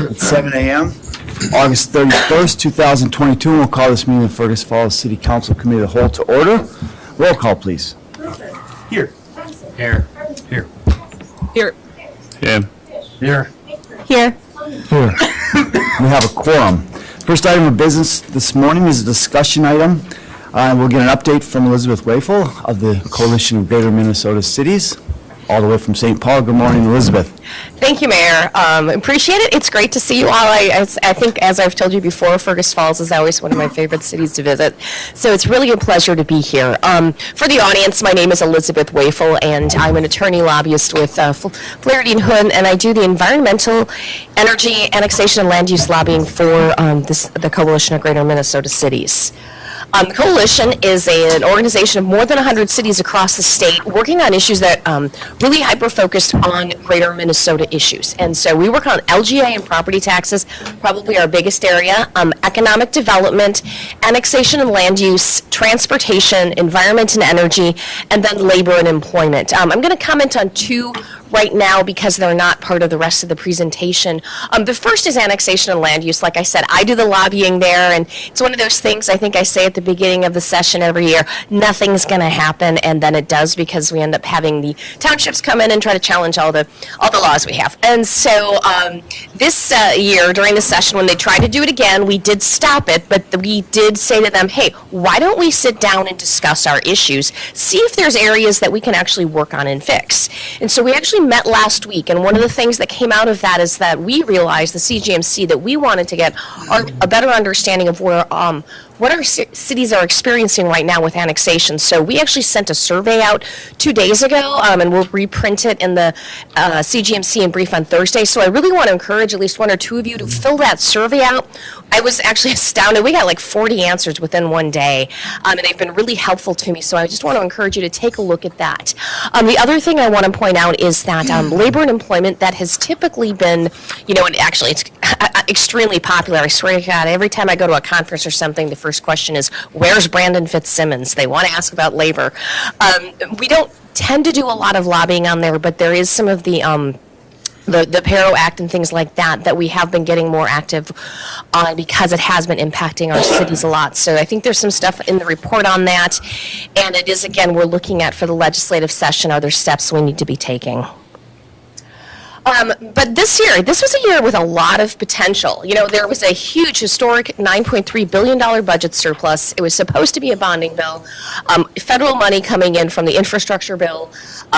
It's 7 a.m., August 31st, 2022. We'll call this meeting of Fergus Falls City Council Committee of the Whole to order. Roll call, please. Here. Here. Here. Here. Here. Here. Here. Here. We have a quorum. First item of business this morning is a discussion item. We'll get an update from Elizabeth Wafel of the Coalition of Greater Minnesota Cities, all the way from St. Paul. Good morning, Elizabeth. Thank you, Mayor. Appreciate it. It's great to see you all. I think, as I've told you before, Fergus Falls is always one of my favorite cities to visit. So it's really a pleasure to be here. For the audience, my name is Elizabeth Wafel, and I'm an attorney lobbyist with Flaherty & Hood, and I do the environmental, energy, annexation, and land use lobbying for the Coalition of Greater Minnesota Cities. The Coalition is an organization of more than 100 cities across the state working on issues that really hyper-focused on greater Minnesota issues. And so we work on LGA and property taxes, probably our biggest area, economic development, annexation and land use, transportation, environment and energy, and then labor and employment. I'm going to comment on two right now because they're not part of the rest of the presentation. The first is annexation and land use. Like I said, I do the lobbying there, and it's one of those things I think I say at the beginning of the session every year, nothing's going to happen, and then it does because we end up having the townships come in and try to challenge all the laws we have. And so this year during the session when they tried to do it again, we did stop it, but we did say to them, hey, why don't we sit down and discuss our issues, see if there's areas that we can actually work on and fix. And so we actually met last week, and one of the things that came out of that is that we realized, the CGMC, that we wanted to get a better understanding of where what our cities are experiencing right now with annexation. So we actually sent a survey out 2 days ago, and we'll reprint it in the CGMC and brief on Thursday. So I really want to encourage at least one or two of you to fill that survey out. I was actually astounded. We got like 40 answers within one day, and they've been really helpful to me. So I just want to encourage you to take a look at that. The other thing I want to point out is that labor and employment, that has typically been, and actually it's extremely popular. I swear to God, every time I go to a conference or something, the first question is, where's Brandon Fitzsimmons? They want to ask about labor. We don't tend to do a lot of lobbying on there, but there is some of the PARO Act and things like that we have been getting more active on because it has been impacting our cities a lot. So I think there's some stuff in the report on that. And it is, again, we're looking at for the legislative session, are there steps we need to be taking? But this year, this was a year with a lot of potential. There was a huge historic $9.3 billion budget surplus. It was supposed to be a bonding bill. Federal money coming in from the infrastructure bill,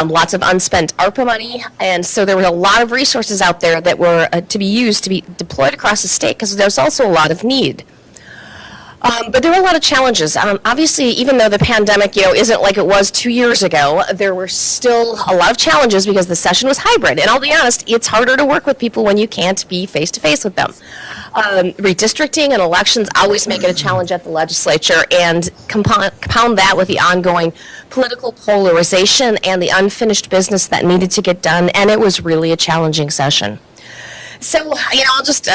lots of unspent ARPA money. And so there were a lot of resources out there that were to be used to be deployed across the state because there's also a lot of need. But there were a lot of challenges. Obviously, even though the pandemic, isn't like it was 2 years ago, there were still a lot of challenges because the session was hybrid. And I'll be honest, it's harder to work with people when you can't be face-to-face with them. Redistricting and elections always make it a challenge at the legislature, and compound that with the ongoing political polarization and the unfinished business that needed to get done, and it was really a challenging session. So, I'll just,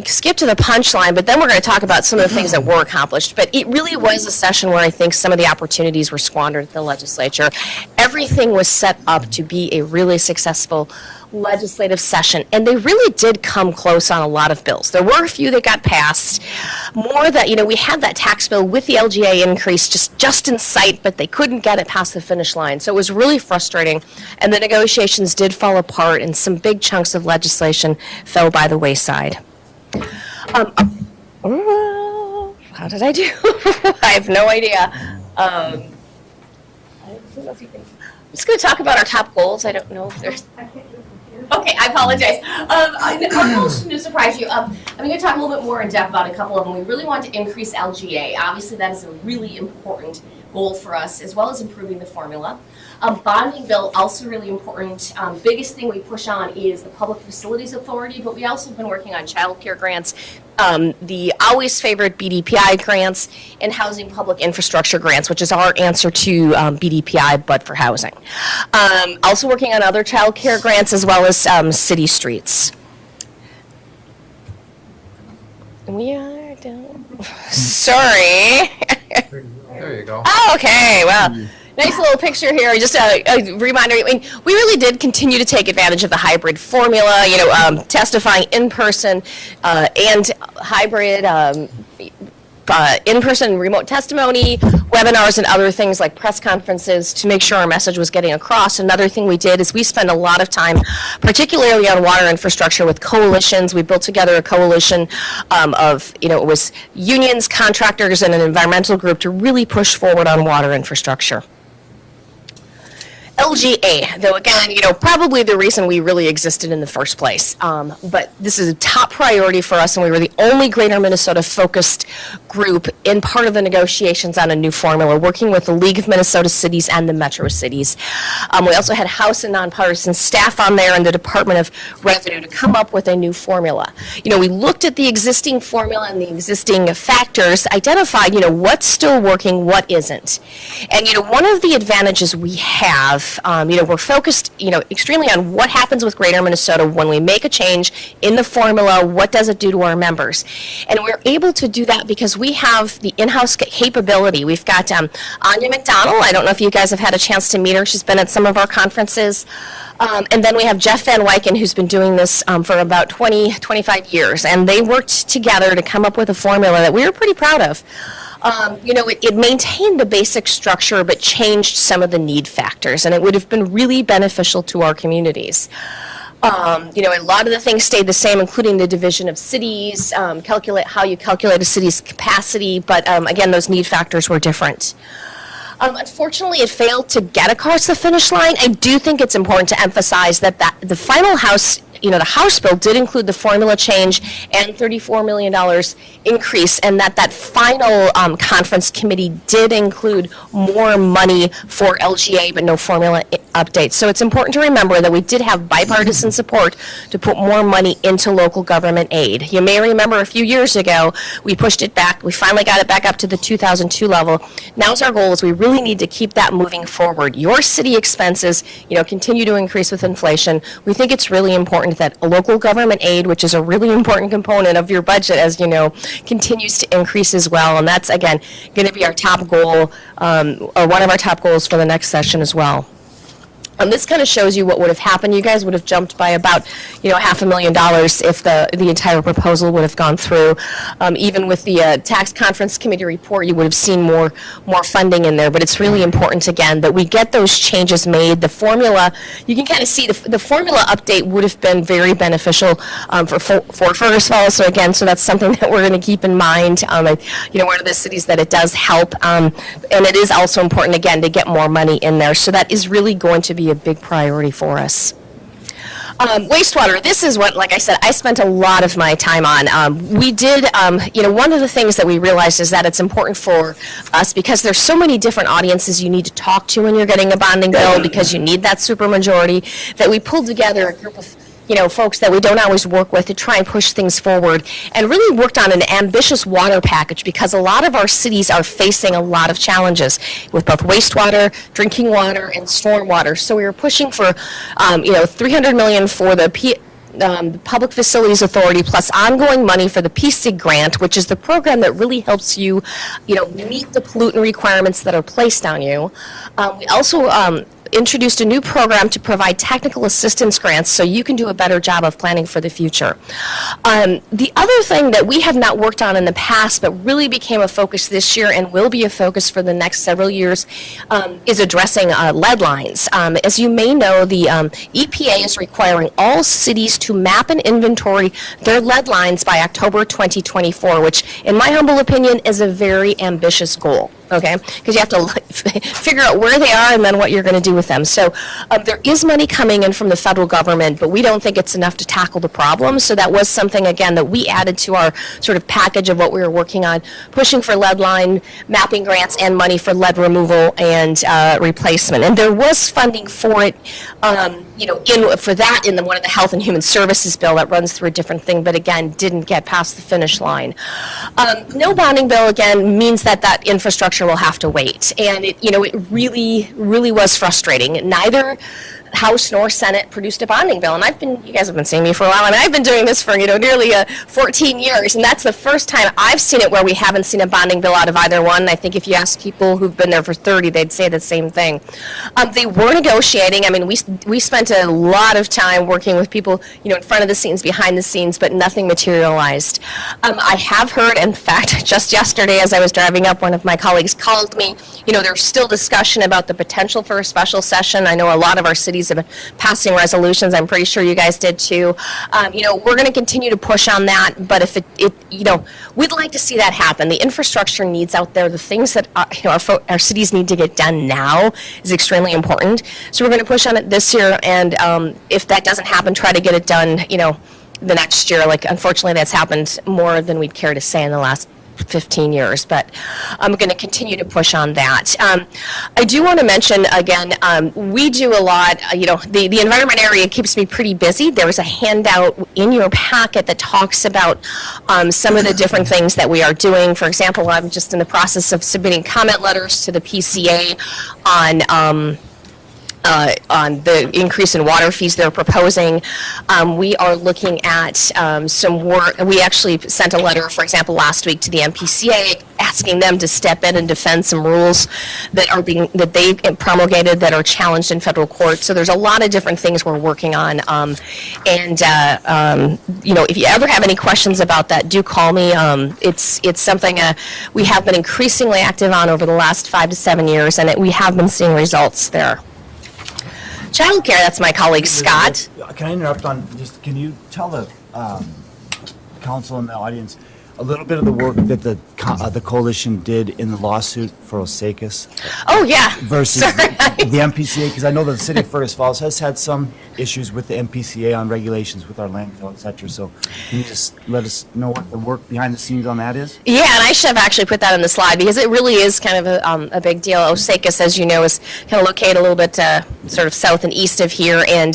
skip to the punchline, but then we're going to talk about some of the things that were accomplished. But it really was a session where I think some of the opportunities were squandered at the legislature. Everything was set up to be a really successful legislative session, and they really did come close on a lot of bills. There were a few that got passed. More that, we had that tax bill with the LGA increase just in sight, but they couldn't get it past the finish line. So it was really frustrating, and the negotiations did fall apart, and some big chunks of legislation fell by the wayside. How did I do? I have no idea. I'm just going to talk about our top goals. I don't know if there's... Okay, I apologize. Our goals shouldn't surprise you. I'm going to talk a little bit more in depth about a couple of them. We really want to increase LGA. Obviously, that is a really important goal for us, as well as improving the formula. Bonding bill, also really important. Biggest thing we push on is the Public Facilities Authority, but we also have been working on child care grants, the always favorite BDPI grants, and housing public infrastructure grants, which is our answer to BDPI, but for housing. Also working on other child care grants as well as city streets. We are done. Sorry. There you go. Oh, okay. Well, Nice little picture here. Just a reminder. I mean, we really did continue to take advantage of the hybrid formula. Testifying in person and hybrid. In-person remote testimony, webinars, and other things like press conferences to make sure our message was getting across. Another thing we did is we spent a lot of time, particularly on water infrastructure, with coalitions. We built together a coalition of, it was unions, contractors, and an environmental group to really push forward on water infrastructure. LGA, though again, probably the reason we really existed in the first place. But this is a top priority for us, and we were the only Greater Minnesota focused group in part of the negotiations on a new formula, working with the League of Minnesota Cities and the Metro Cities. We also had House and nonpartisan staff on there and the Department of Revenue to come up with a new formula. We looked at the existing formula and the existing factors, identified, what's still working, what isn't. And, one of the advantages we have, we're focused, extremely on what happens with Greater Minnesota when we make a change in the formula, what does it do to our members? And we're able to do that because we have the in-house capability. We've got Anya McDonald. I don't know if you guys have had a chance to meet her. She's been at some of our conferences. And then we have Jeff Van Wyken, who's been doing this for about 25 years. And they worked together to come up with a formula that we were pretty proud of. It maintained the basic structure, but changed some of the need factors, and it would have been really beneficial to our communities. A lot of the things stayed the same, including the division of cities, how you calculate a city's capacity, but again, those need factors were different. Unfortunately, it failed to get across the finish line. I do think it's important to emphasize that the final House, the House bill did include the formula change and $34 million increase, and that final conference committee did include more money for LGA, but no formula updates. So it's important to remember that we did have bipartisan support to put more money into local government aid. You may remember a few years ago, we pushed it back. We finally got it back up to the 2002 level. Now's our goal is we really need to keep that moving forward. Your city expenses, continue to increase with inflation. We think it's really important that a local government aid, which is a really important component of your budget, as you know, continues to increase as well. And that's, again, going to be our top goal, or one of our top goals for the next session as well. This kind of shows you what would have happened. You guys would have jumped by about, $500,000 if the entire proposal would have gone through. Even with the tax conference committee report, you would have seen more funding in there. But it's really important, again, that we get those changes made. The formula, you can kind of see the formula update would have been very beneficial for Fergus Falls. So again, that's something that we're going to keep in mind. One of the cities that it does help, and it is also important, again, to get more money in there. So that is really going to be a big priority for us. Wastewater, this is what, like I said, I spent a lot of my time on. We did, one of the things that we realized is that it's important for us because there's so many different audiences you need to talk to when you're getting a bonding bill because you need that supermajority, that we pulled together a group of folks that we don't always work with to try and push things forward, and really worked on an ambitious water package because a lot of our cities are facing a lot of challenges with both wastewater, drinking water, and stormwater. So we were pushing for, $300 million for the Public Facilities Authority, plus ongoing money for the PSIG grant, which is the program that really helps you, meet the pollutant requirements that are placed on you. We also introduced a new program to provide technical assistance grants so you can do a better job of planning for the future. The other thing that we have not worked on in the past but really became a focus this year and will be a focus for the next several years is addressing lead lines. As you may know, the EPA is requiring all cities to map and inventory their lead lines by October 2024, which in my humble opinion is a very ambitious goal. Okay, because you have to figure out where they are and then what you're going to do with them. So there is money coming in from the federal government, but we don't think it's enough to tackle the problem. So that was something, again, that we added to our sort of package of what we were working on, pushing for lead line mapping grants and money for lead removal and replacement. And there was funding for it, for that in one of the Health and Human Services bill that runs through a different thing, but again, didn't get past the finish line. No bonding bill, again, means that infrastructure will have to wait. And it really, really was frustrating. Neither House nor Senate produced a bonding bill. And you guys have been seeing me for a while. I mean, I've been doing this for, nearly 14 years. And that's the first time I've seen it where we haven't seen a bonding bill out of either one. And I think if you ask people who've been there for 30, they'd say the same thing. They were negotiating. I mean, we spent a lot of time working with people, in front of the scenes, behind the scenes, but nothing materialized. I have heard, in fact, just yesterday as I was driving up, one of my colleagues called me. There's still discussion about the potential for a special session. I know a lot of our cities have been passing resolutions. I'm pretty sure you guys did too. We're going to continue to push on that, but if we'd like to see that happen. The infrastructure needs out there, the things that our cities need to get done now is extremely important. So we're going to push on it this year, and if that doesn't happen, try to get it done, the next year. Like, unfortunately, that's happened more than we'd care to say in the last 15 years, but I'm going to continue to push on that. I do want to mention, again, we do a lot, the environment area keeps me pretty busy. There was a handout in your packet that talks about some of the different things that we are doing. For example, I'm just in the process of submitting comment letters to the PCA on the increase in water fees they're proposing. We are looking at some work. We actually sent a letter, for example, last week to the MPCA asking them to step in and defend some rules that they promulgated that are challenged in federal court. So there's a lot of different things we're working on. If you ever have any questions about that, do call me. It's something we have been increasingly active on over the last 5 to 7 years, and we have been seeing results there. Childcare, that's my colleague Scott. Can I interrupt can you tell the council and the audience a little bit of the work that the coalition did in the lawsuit for Osakis? Oh, yeah. Versus the MPCA, because I know that the city of Fergus Falls has had some issues with the MPCA on regulations with our landfill, et cetera. So can you just let us know what the work behind the scenes on that is? Yeah, and I should have actually put that in the slide because it really is kind of a big deal. Osakis, as you know, is kind of located a little bit sort of south and east of here, and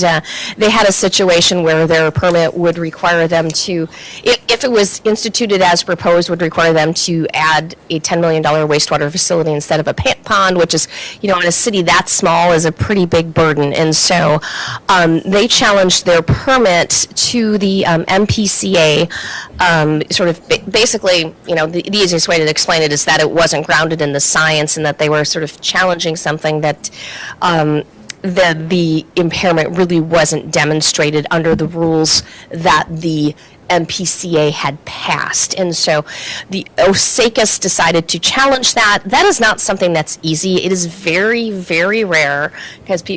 they had a situation where their permit would require them to, if it was instituted as proposed, would require them to add a $10 million wastewater facility instead of a pond, which is, in a city that small is a pretty big burden. And so they challenged their permit to the MPCA, sort of basically, the easiest way to explain it is that it wasn't grounded in the science and that they were sort of challenging something that the impairment really wasn't demonstrated under the rules that the MPCA had passed. And so the Osakis decided to challenge that. That is not something that's easy. It is very, very rare because a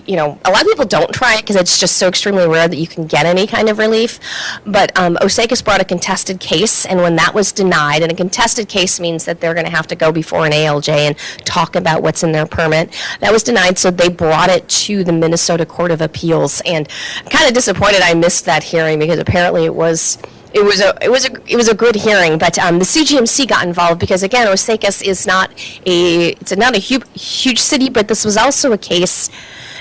lot of people don't try it because it's just so extremely rare that you can get any kind of relief. But Osakis brought a contested case, and when that was denied, and a contested case means that they're going to have to go before an ALJ and talk about what's in their permit. That was denied, so they brought it to the Minnesota Court of Appeals. And I'm kind of disappointed I missed that hearing because apparently it was a good hearing, but the CGMC got involved because, again, Osakis is not a huge city, but this was also a case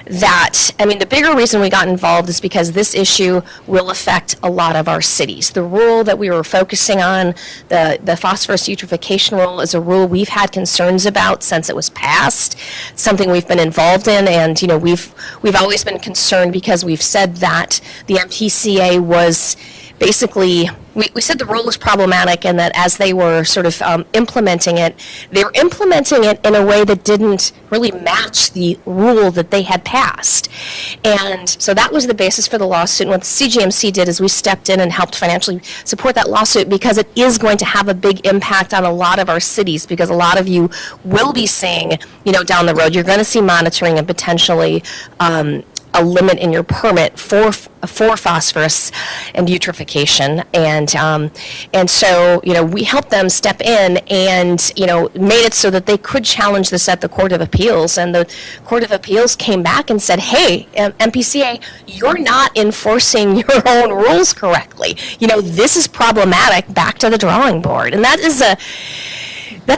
that, the bigger reason we got involved is because this issue will affect a lot of our cities. The rule that we were focusing on, the phosphorus eutrophication rule, is a rule we've had concerns about since it was passed. It's something we've been involved in, and we've always been concerned because we've said that the MPCA was basically, we said the rule was problematic and that as they were sort of implementing it, they were implementing it in a way that didn't really match the rule that they had passed. And so that was the basis for the lawsuit. And what the CGMC did is we stepped in and helped financially support that lawsuit because it is going to have a big impact on a lot of our cities, because a lot of you will be seeing, down the road, you're going to see monitoring and potentially a limit in your permit for phosphorus and eutrophication, and so we helped them step in and made it so that they could challenge this at the Court of Appeals, and the Court of Appeals came back and said, hey, MPCA, you're not enforcing your own rules correctly. This is problematic. Back to the drawing board, and that's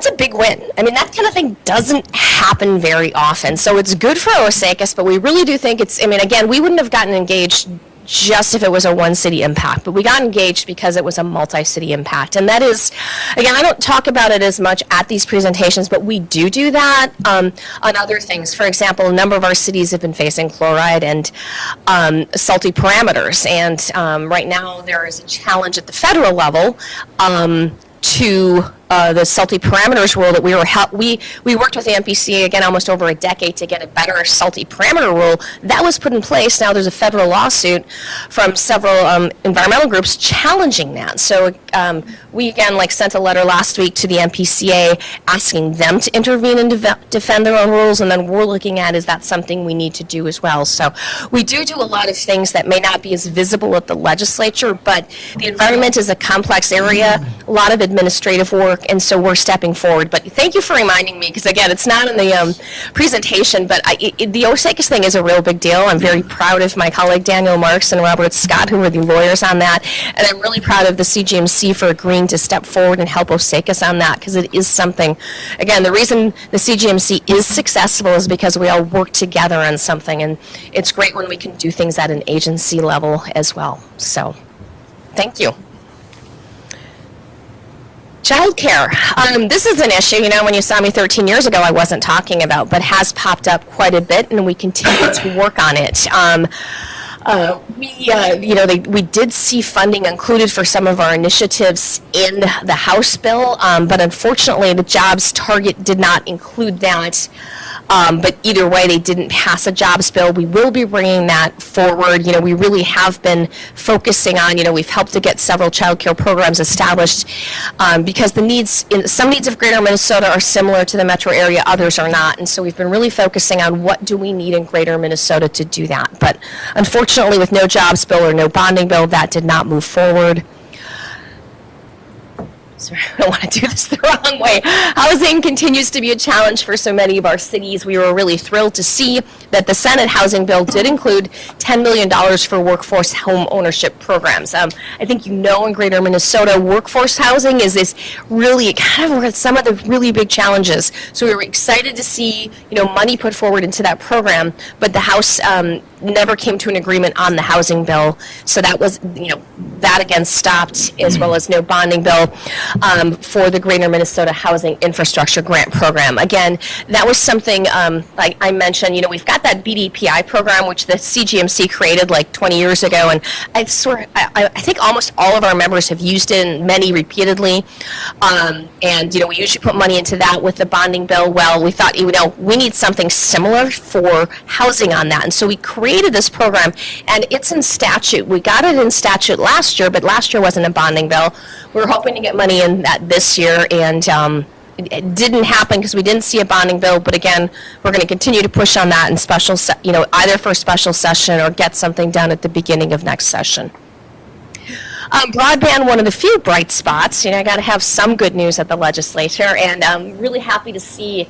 a big win. That kind of thing doesn't happen very often. So it's good for Osakis, but we really do think again, we wouldn't have gotten engaged just if it was a one-city impact, but we got engaged because it was a multi-city impact. And that is, again, I don't talk about it as much at these presentations, but we do that on other things. For example, a number of our cities have been facing chloride and salty parameters. And right now, there is a challenge at the federal level to the salty parameters rule that we worked with the MPCA again almost over a decade to get a better salty parameter rule. That was put in place. Now there's a federal lawsuit from several environmental groups challenging that. So we again sent a letter last week to the MPCA asking them to intervene and defend their own rules, and then we're looking at, is that something we need to do as well? So we do a lot of things that may not be as visible at the legislature, but the environment is a complex area, a lot of administrative work, and so we're stepping forward. But thank you for reminding me, because again, it's not in the presentation, but the Osakis thing is a real big deal. I'm very proud of my colleague Daniel Marks and Robert Scott, who were the lawyers on that, and I'm really proud of the CGMC for agreeing to step forward and help Osakis on that, because it is something, again, the reason the CGMC is successful is because we all work together on something, and it's great when we can do things at an agency level as well. So, thank you. Childcare. This is an issue, when you saw me 13 years ago, I wasn't talking about, but has popped up quite a bit, and we continue to work on it. We did see funding included for some of our initiatives in the House bill, but unfortunately, the jobs target did not include that. But either way, they didn't pass a jobs bill. We will be bringing that forward. We really have been focusing on, we've helped to get several child care programs established because some needs of Greater Minnesota are similar to the metro area, others are not. And so we've been really focusing on what do we need in Greater Minnesota to do that. But unfortunately, with no jobs bill or no bonding bill, that did not move forward. Sorry, I don't want to do this the wrong way. Housing continues to be a challenge for so many of our cities. We were really thrilled to see that the Senate housing bill did include $10 million for workforce home ownership programs. I think in Greater Minnesota, workforce housing is really kind of some of the really big challenges. So we were excited to see, money put forward into that program, but the House never came to an agreement on the housing bill. So that was, that again stopped, as well as no bonding bill for the Greater Minnesota Housing Infrastructure Grant Program. Again, that was something, like I mentioned, we've got that BDPI program, which the CGMC created 20 years ago, and I think almost all of our members have used it, and many repeatedly. And, we usually put money into that with the bonding bill. Well, we thought, we need something similar for housing on that. And so we created this program, and it's in statute. We got it in statute last year, but last year wasn't a bonding bill. We were hoping to get money in that this year, and it didn't happen because we didn't see a bonding bill. But again, we're going to continue to push on that in special, either for a special session or get something done at the beginning of next session. Broadband, one of the few bright spots. I got to have some good news at the legislature, and I'm really happy to see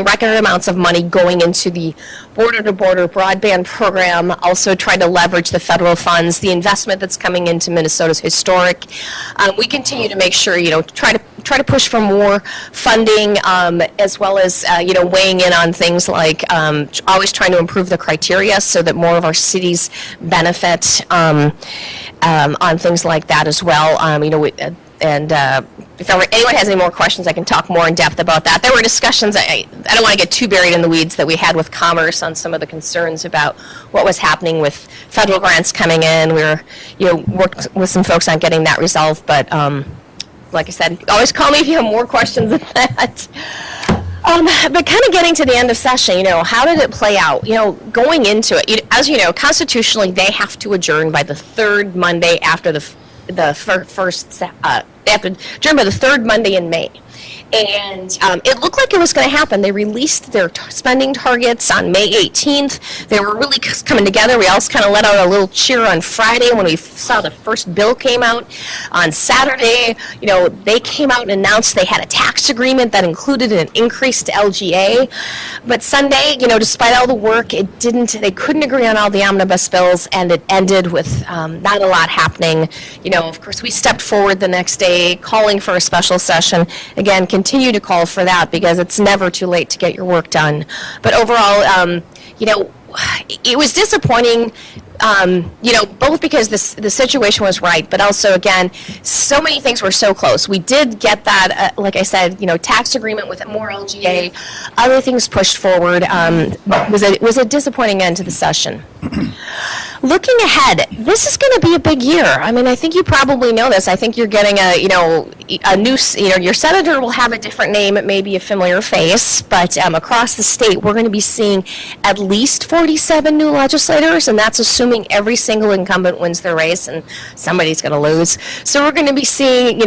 record amounts of money going into the border-to-border broadband program, also trying to leverage the federal funds. The investment that's coming into Minnesota is historic. We continue to make sure, try to push for more funding, as well as, weighing in on things like always trying to improve the criteria so that more of our cities benefit on things like that as well. If anyone has any more questions, I can talk more in depth about that. There were discussions, I don't want to get too buried in the weeds, that we had with Commerce on some of the concerns about what was happening with federal grants coming in. We were, worked with some folks on getting that resolved, but like I said, always call me if you have more questions than that. But kind of getting to the end of session, how did it play out? Going into it, as you know, constitutionally, they have to adjourn by the third Monday after the adjourn by the third Monday in May. And it looked like it was going to happen. They released their spending targets on May 18th. They were really coming together. We also kind of let out a little cheer on Friday when we saw the first bill came out. On Saturday, they came out and announced they had a tax agreement that included an increase to LGA. But Sunday, despite all the work, they couldn't agree on all the omnibus bills, and it ended with not a lot happening. Of course, we stepped forward the next day, calling for a special session. Again, continue to call for that because it's never too late to get your work done. But overall, it was disappointing, both because the situation was right, but also, again, so many things were so close. We did get that, like I said, tax agreement with more LGA, other things pushed forward. Was a disappointing end to the session. Looking ahead, this is going to be a big year. I mean, I think you probably know this. I think you're getting a new, your senator will have a different name. It may be a familiar face, but across the state, we're going to be seeing at least 47 new legislators, and that's assuming every single incumbent wins their race, and somebody's going to lose. So we're going to be seeing,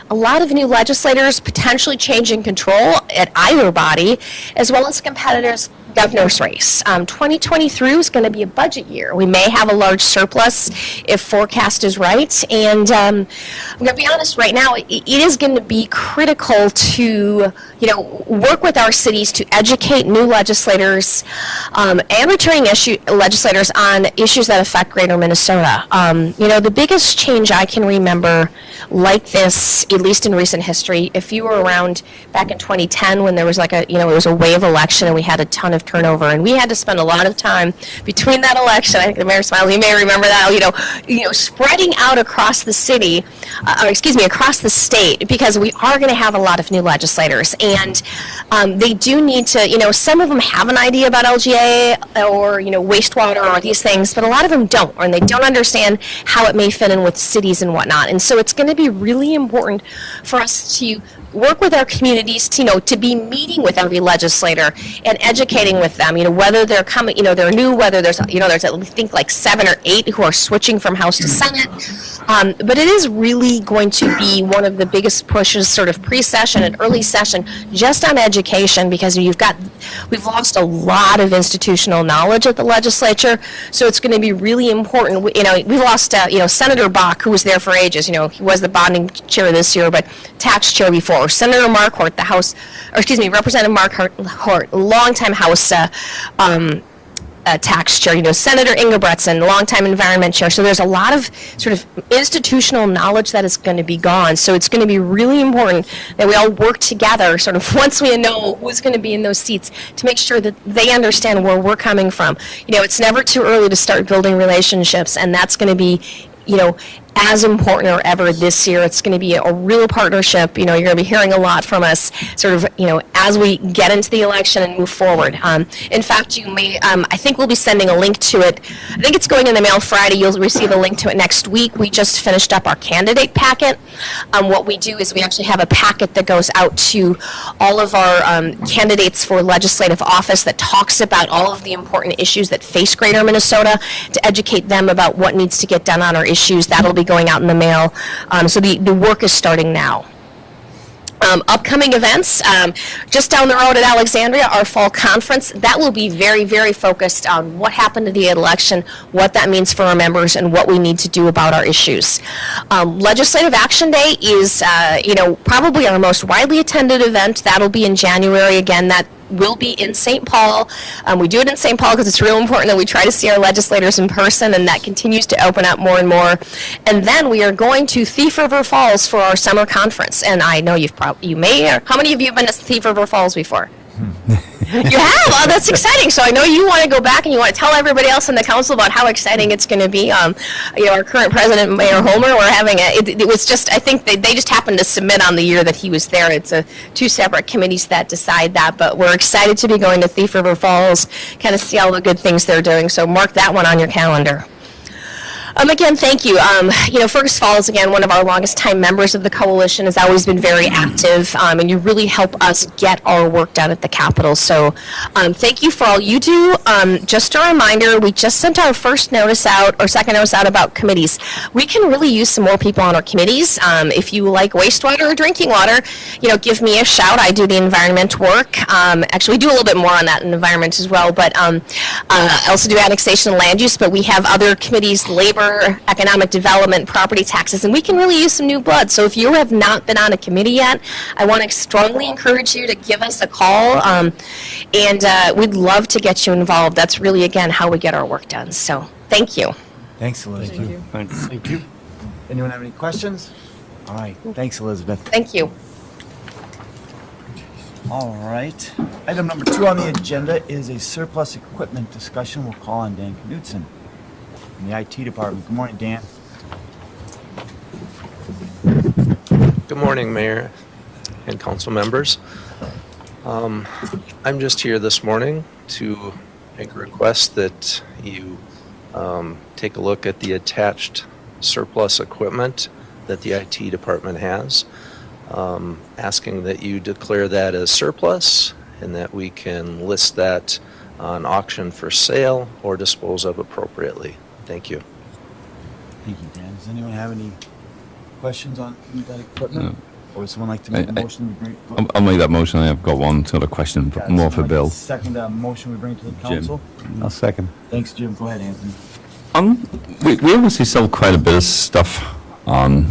a lot of new legislators potentially changing control at either body, as well as competitors' governor's race. 2023 is going to be a budget year. We may have a large surplus if forecast is right. And I'm going to be honest, right now, it is going to be critical to, work with our cities to educate new legislators and returning legislators on issues that affect Greater Minnesota. The biggest change I can remember like this, at least in recent history, if you were around back in 2010 when there was it was a wave election and we had a ton of turnover, and we had to spend a lot of time between that election. I think the Mayor Smiley, you may remember that, spreading out across the city, across the state, because we are going to have a lot of new legislators, and they do need to, some of them have an idea about LGA or, wastewater or these things, but a lot of them don't, and they don't understand how it may fit in with cities and whatnot. And so it's going to be really important for us to work with our communities to be meeting with every legislator and educating with them, whether they're coming, they're new, whether there's I think like 7 or 8 who are switching from House to Senate. But it is really going to be one of the biggest pushes sort of pre-session and early session just on education, because we've lost a lot of institutional knowledge at the legislature. So it's going to be really important. We've lost, Senator Bach, who was there for ages. He was the bonding chair this year, but tax chair before. Senator Mark Hort, Representative Mark Hort, longtime House tax chair, Senator Inga Bretson, longtime environment chair. So there's a lot of sort of institutional knowledge that is going to be gone. So it's going to be really important that we all work together sort of once we know who's going to be in those seats to make sure that they understand where we're coming from. It's never too early to start building relationships, and that's going to be, as important or ever this year. It's going to be a real partnership. You're going to be hearing a lot from us sort of, as we get into the election and move forward. In fact, you may, I think we'll be sending a link to it. I think it's going in the mail Friday. You'll receive a link to it next week. We just finished up our candidate packet. What we do is we actually have a packet that goes out to all of our candidates for legislative office that talks about all of the important issues that face Greater Minnesota, to educate them about what needs to get done on our issues. That'll be going out in the mail. So the work is starting now. Upcoming events, just down the road at Alexandria, our fall conference, that will be very, very focused on what happened to the election, what that means for our members, and what we need to do about our issues. Legislative Action Day is, probably our most widely attended event. That'll be in January. Again, that will be in St. Paul. We do it in St. Paul because it's real important that we try to see our legislators in person, and that continues to open up more and more. And then we are going to Thief River Falls for our summer conference. And I know you may, or how many of you have been to Thief River Falls before? You have? Oh, that's exciting. So I know you want to go back and you want to tell everybody else in the council about how exciting it's going to be. Our current president, Mayor Homer, we're having it was just, I think they just happened to submit on the year that he was there. It's two separate committees that decide that, but we're excited to be going to Thief River Falls, kind of see all the good things they're doing. So mark that one on your calendar. Again, thank you. Fergus Falls, again, one of our longest time members of the coalition, has always been very active, and you really help us get our work done at the Capitol. So thank you for all you do. Just a reminder, we just sent our first notice out, or second notice out about committees. We can really use some more people on our committees. If you like wastewater or drinking water, give me a shout. I do the environment work. Actually, we do a little bit more on that in environment as well, but I also do annexation and land use, but we have other committees, labor, economic development, property taxes, and we can really use some new blood. So if you have not been on a committee yet, I want to strongly encourage you to give us a call, and we'd love to get you involved. That's really, again, how we get our work done. So thank you. Thanks, Elizabeth. Thank you. Anyone have any questions? All right. Thanks, Elizabeth. Thank you. All right. Item number 2 on the agenda is a surplus equipment discussion. We'll call on Dan Knudsen in the IT department. Good morning, Dan. Good morning, Mayor and council members. I'm just here this morning to make a request that you take a look at the attached surplus equipment that the IT department has, asking that you declare that as surplus and that we can list that on auction for sale or dispose of appropriately. Thank you. Thank you, Dan. Does anyone have any questions on that equipment? Or would someone like to make a motion? We bring, I'll make that motion. I've got one sort of question, Yeah, more for someone like Bill. to second that motion we bring to the council. I'll second. Thanks, Jim. Go ahead, Anthony. We obviously sell quite a bit of stuff on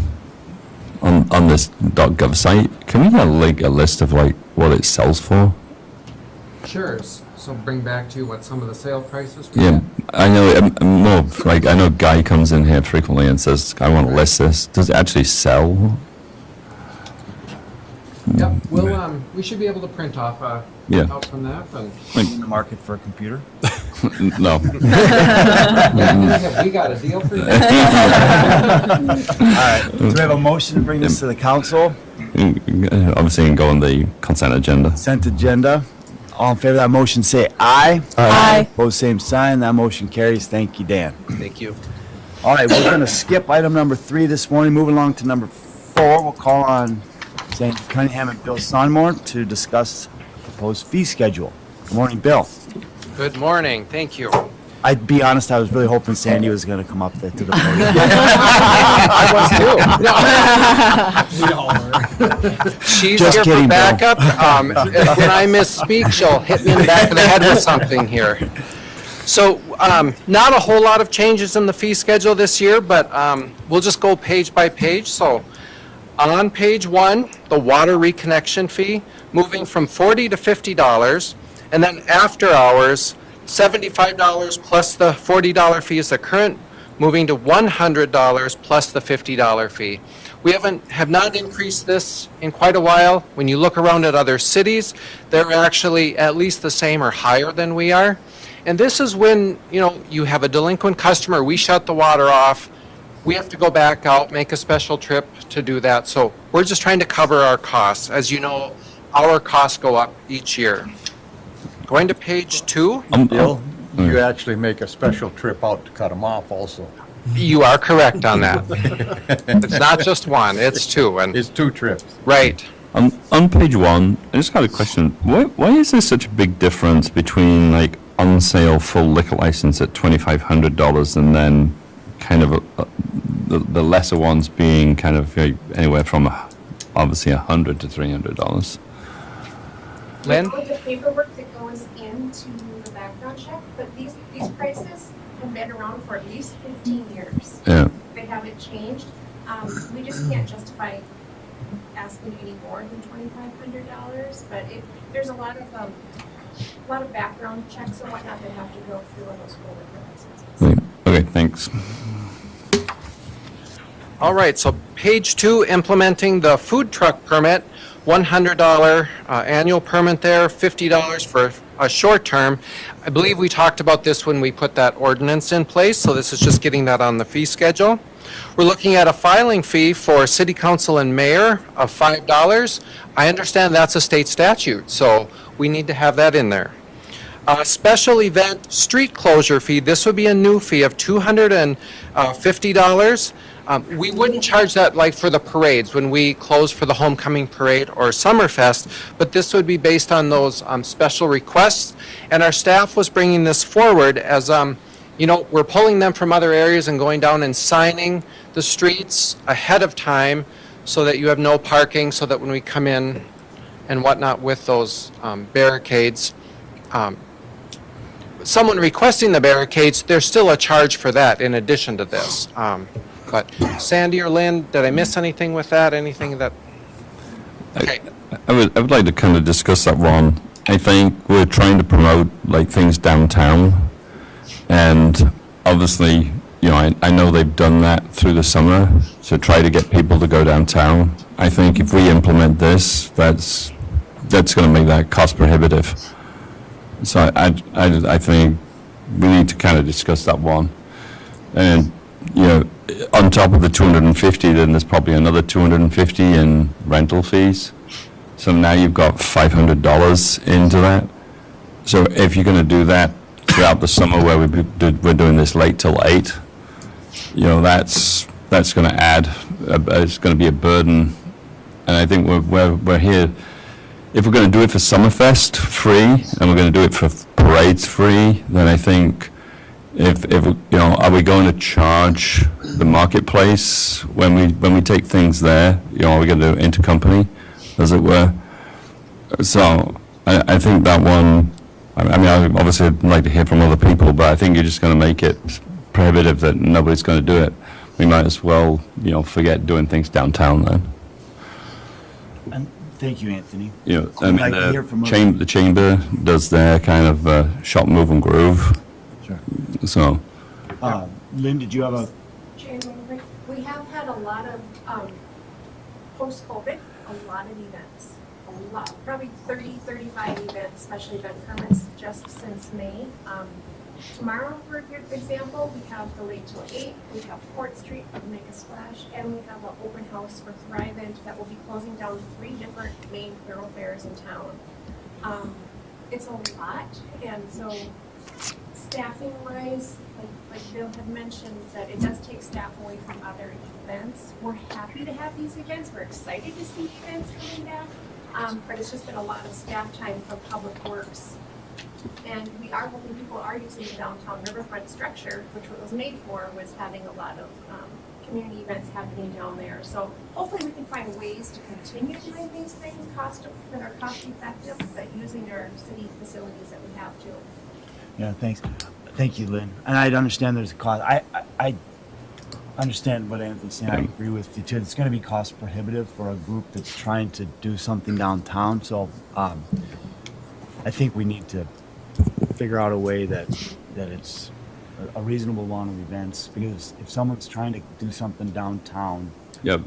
this .gov site. Can we get a list of like what it sells for? Sure, so bring back to you what some of the sale prices were. Yeah, I know. More like I know Guy comes in here frequently and says, "I want to list this." Does it actually sell? Yep, we should be able to print off Yeah. out from that, and In the market for a computer? No. we got a deal for you. All right. So we have a motion to bring this to the council. Obviously, you can go on the consent agenda. Consent agenda. All in favor of that motion, say aye. Aye. Opposed, same sign. That motion carries. Thank you, Dan. Thank you. All right, we're going to skip item number 3 this morning. Moving along to number 4, we'll call on Sandy Cunningham and Bill Sonmore to discuss proposed fee schedule. Good morning, Bill. Good morning, thank you. I'd be honest, I was really hoping Sandy was going to come up there to the podium. She's Just here kidding, for Bill. backup. When I misspeak, she'll hit me in the back of the head with something here. So, not a whole lot of changes in the fee schedule this year, but we'll just go page by page. So, on page 1, the water reconnection fee, moving from $40 to $50, and then after hours, $75 plus the $40 fee is the current, moving to $100 plus the $50 fee. We have not increased this in quite a while. When you look around at other cities, they're actually at least the same or higher than we are. And this is when, you have a delinquent customer, we shut the water off, we have to go back out, make a special trip to do that. So we're just trying to cover our costs. As you know, our costs go up each year. Going to page 2. Bill, you actually make a special trip out to cut them off also. You are correct on that. It's not just one, it's 2. And It's 2 trips. right. On page 1, I just got a question. Why is there such a big difference between like on sale full liquor license at $2,500 and then kind of the lesser ones being kind of anywhere from obviously $100 to $300? Lynn? With the paperwork that goes into the background check, but these prices have been around for at least 15 years. Yeah. They haven't changed. We just can't justify asking any more than $2,500, but there's a lot of background checks and whatnot that have to go through on those full liquor licenses. Okay, thanks. All right, so page 2, implementing the food truck permit, $100 annual permit there, $50 for a short term. I believe we talked about this when we put that ordinance in place, so this is just getting that on the fee schedule. We're looking at a filing fee for city council and mayor of $5. I understand that's a state statute, so we need to have that in there. Special event street closure fee, this would be a new fee of $250. We wouldn't charge that like for the parades when we close for the homecoming parade or Summerfest, but this would be based on those special requests. And our staff was bringing this forward as, we're pulling them from other areas and going down and signing the streets ahead of time so that you have no parking, so that when we come in and whatnot with those barricades, someone requesting the barricades, there's still a charge for that in addition to this. But Sandy or Lynn, did I miss anything with that? Anything that? Okay. I would like to kind of discuss that one. I think we're trying to promote like things downtown, and obviously, I know they've done that through the summer to try to get people to go downtown. I think if we implement this, that's that's going to make that cost prohibitive. So I think we need to kind of discuss that one. And, you know, on top of the 250, then there's probably another 250 in rental fees. So now you've got $500 into that. So if you're going to do that throughout the summer where we're doing this late till 8, you know, that's going to add, it's going to be a burden. And I think we're here, if we're going to do it for Summerfest free, and we're going to do it for parades free, then I think if you know, are we going to charge the marketplace when we take things there? You know, are we going to do intercompany, as it were? So I think that one, I mean, I obviously would like to hear from other people, but I think you're just going to make it prohibitive that nobody's going to do it. We might as well, you know, forget doing things downtown then. And thank you, Anthony. You know, I I'd mean, like to hear from other- the chamber does their kind of shop, move, and groove. Sure. So, Lynn, did you have a, Chairman, we have had a lot of, post-COVID, a lot of events. A lot, probably 30, 35 events, special event permits just since May. Tomorrow, for a good example, we have the Late Till 8, we have Port Street with Make a Splash, and we have an open house for Thrivent that will be closing down 3 different main thoroughfares in town. It's a lot, and so staffing wise, like Bill had mentioned, that it does take staff away from other events. We're happy to have these events, we're excited to see events coming back, but it's just been a lot of staff time for Public Works. And we are hoping people are using the downtown riverfront structure, which what it was made for was having a lot of community events happening down there. So hopefully we can find ways to continue doing these things that are cost effective, but using our city facilities that we have too. yeah, thanks. Thank you, Lynn. And I understand there's a cost. I understand what Anthony's saying. I agree with you too. It's going to be cost prohibitive for a group that's trying to do something downtown. So I think we need to figure out a way that it's a reasonable amount of events, because if someone's trying to do something downtown, yeah,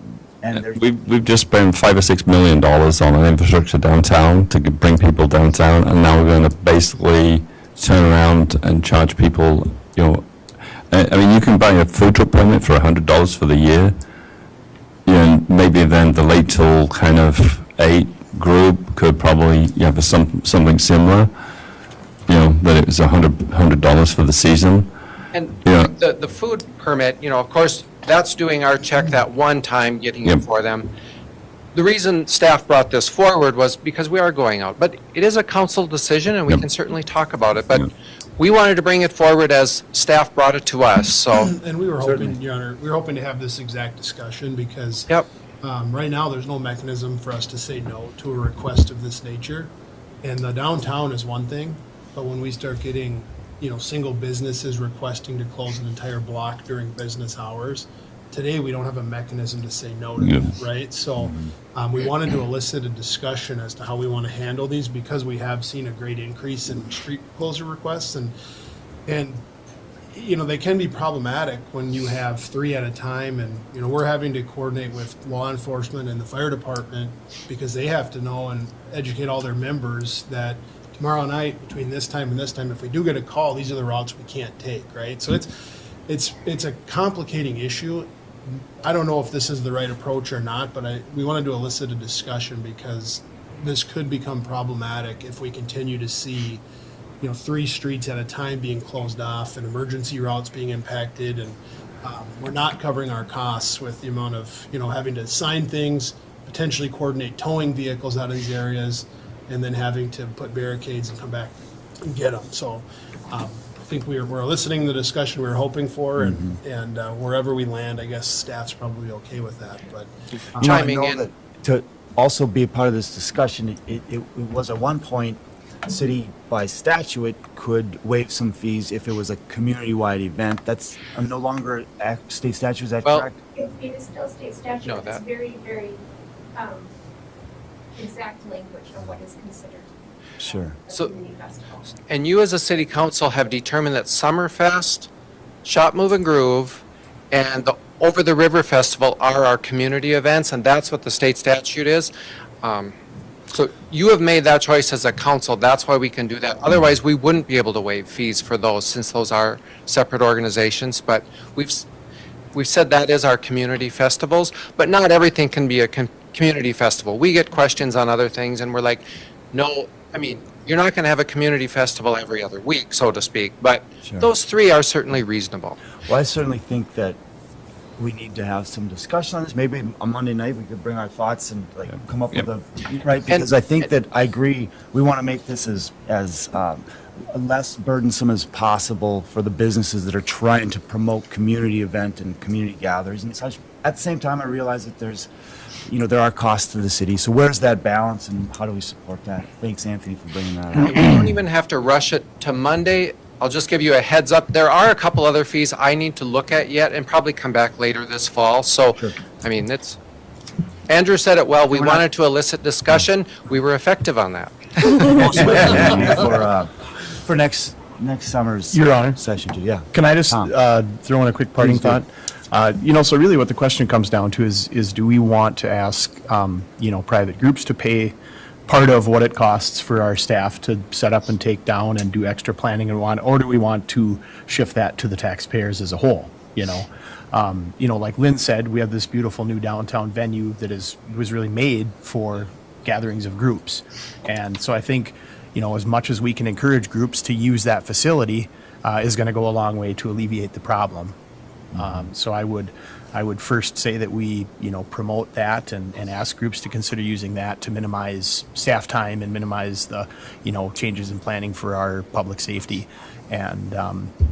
and there's we've just spent $5 or $6 million on an infrastructure downtown to bring people downtown, and now we're going to basically turn around and charge people. You know, I mean, you can buy a food truck permit for $100 for the year. You know, maybe then the late till kind of 8 group could probably have something similar. You know, that it was $100 for the season. And Yeah. the food permit, you know, of course, that's doing our check that one time, getting it Yep. for them. The reason staff brought this forward was because we are going out, but it is a council decision, and we Yep. can certainly talk about it. But Yep. we wanted to bring it forward as staff brought it to us, so, And we were hoping, Your Honor, we were hoping to have this exact discussion because yep. right now, there's no mechanism for us to say no to a request of this nature. And the downtown is one thing, but when we start getting, you know, single businesses requesting to close an entire block during business hours, today we don't have a mechanism to say no to Yeah. that, right? So we wanted to elicit a discussion as to how we want to handle these, because we have seen a great increase in street closure requests, and you know, they can be problematic when you have 3 at a time, and, you know, we're having to coordinate with law enforcement and the fire department because they have to know and educate all their members that tomorrow night between this time and this time, if we do get a call, these are the routes we can't take, right? So it's a complicating issue. I don't know if this is the right approach or not, but we wanted to elicit a discussion because this could become problematic if we continue to see, you know, 3 streets at a time being closed off and emergency routes being impacted, and we're not covering our costs with the amount of, you know, having to sign things, potentially coordinate towing vehicles out of these areas, and then having to put barricades and come back and get them. So I think we're eliciting the discussion we were hoping for, and wherever we land, I guess staff's probably okay with that, but. Chiming I know in. that to also be a part of this discussion, it was at one point, city by statute could waive some fees if it was a community-wide event. That's no longer state statute, is that Well- correct? It is still state statute, No, it's that- very, very exact language of what is considered Sure. a So- community festival. And you as a city council have determined that Summerfest, Shop, Move, and Groove, and the Over the River Festival are our community events, and that's what the state statute is. So you have made that choice as a council. That's why we can do that. Otherwise, we wouldn't be able to waive fees for those since those are separate organizations. But we've said that is our community festivals, but not everything can be a community festival. We get questions on other things and we're like, no, I mean, you're not going to have a community festival every other week, so to speak, but Sure. those three are certainly reasonable. Well, I certainly think that we need to have some discussion on this. Maybe on Monday night, we could bring our thoughts and like come up with a, right? Because I think that I agree, we want to make this as less burdensome as possible for the businesses that are trying to promote community event and community gatherings and such. At the same time, I realize that there are costs to the city. So where's that balance and how do we support that? Thanks, Anthony, for bringing that up. We don't even have to rush it to Monday. I'll just give you a heads up. There are a couple other fees I need to look at yet and probably come back later this fall. So, Sure. I mean, Andrew said it well. We wanted to elicit discussion. We were effective on that. For next summer's Your Honor. session too, yeah. Can I just Tom. throw in a quick parting Please do. thought? So really what the question comes down to is do we want to ask, private groups to pay part of what it costs for our staff to set up and take down and do extra planning and or do we want to shift that to the taxpayers as a whole, like Lynn said, we have this beautiful new downtown venue that was really made for gatherings of groups. And so I think, as much as we can encourage groups to use that facility, is going to go a long way to alleviate the problem. So I would first say that we, promote that and ask groups to consider using that to minimize staff time and minimize the, changes in planning for our public safety. And,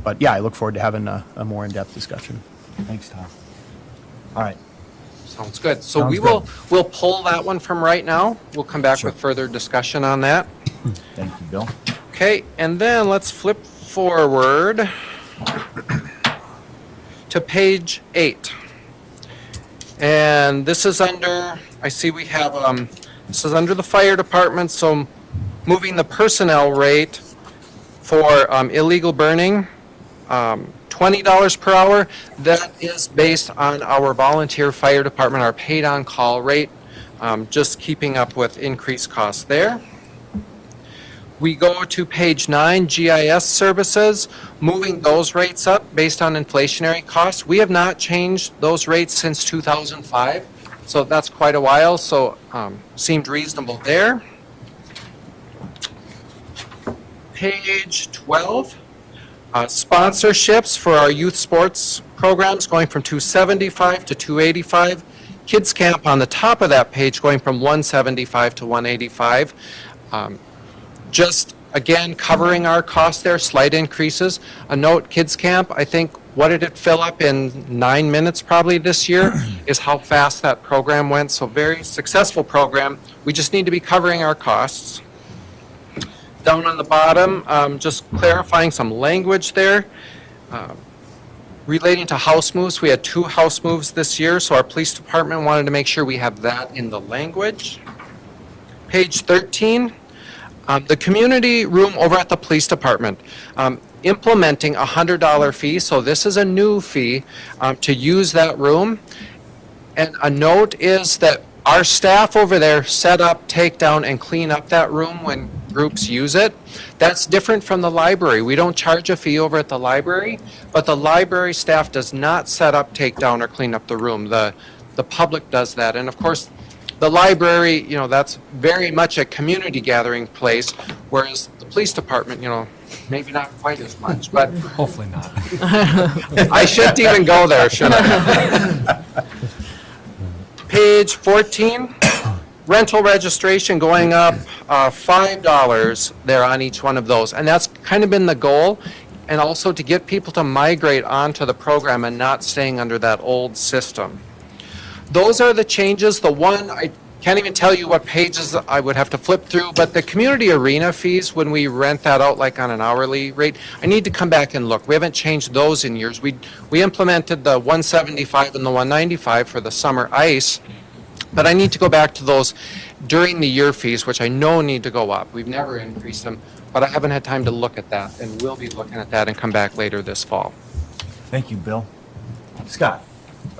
but yeah, I look forward to having a more in-depth discussion. Thanks, Tom. All right. Sounds good. So Sounds we'll pull that one from right now. We'll come back with further discussion on that. Thank you, Bill. Okay, and then let's flip forward to page 8. And this is under, I see we have, this is under the fire department, so moving the personnel rate for illegal burning, $20 per hour. That is based on our volunteer fire department, our paid on-call rate, just keeping up with increased costs there. We go to page 9, GIS services, moving those rates up based on inflationary costs. We have not changed those rates since 2005, so that's quite a while, so seemed reasonable there. Page 12, sponsorships for our youth sports programs going from $275 to $285. Kids Camp on the top of that page going from $175 to $185. Just, again, covering our costs there, slight increases. A note, Kids Camp, I think, what did it fill up in 9 minutes probably this year is how fast that program went. So very successful program. We just need to be covering our costs. Down on the bottom, just clarifying some language there. Relating to house moves, we had 2 house moves this year, so our police department wanted to make sure we have that in the language. Page 13. The community room over at the police department, implementing a $100 fee, so this is a new fee to use that room. And a note is that our staff over there set up, take down, and clean up that room when groups use it. That's different from the library. We don't charge a fee over at the library, but the library staff does not set up, take down, or clean up the room. The public does that, and of course, the library, that's very much a community gathering place, whereas the police department, maybe not quite as much, but. Hopefully not. I shouldn't even go there, should I? Page 14, rental registration going up $5 there on each one of those. And that's kind of been the goal, and also to get people to migrate onto the program and not staying under that old system. Those are the changes. The one, I can't even tell you what pages I would have to flip through, but the community arena fees, when we rent that out like on an hourly rate, I need to come back and look. We haven't changed those in years. We implemented the $175 and the $195 for the summer ice, but I need to go back to those during the year fees, which I know need to go up. We've never increased them, but I haven't had time to look at that, and we'll be looking at that and come back later this fall. Thank you, Bill. Scott?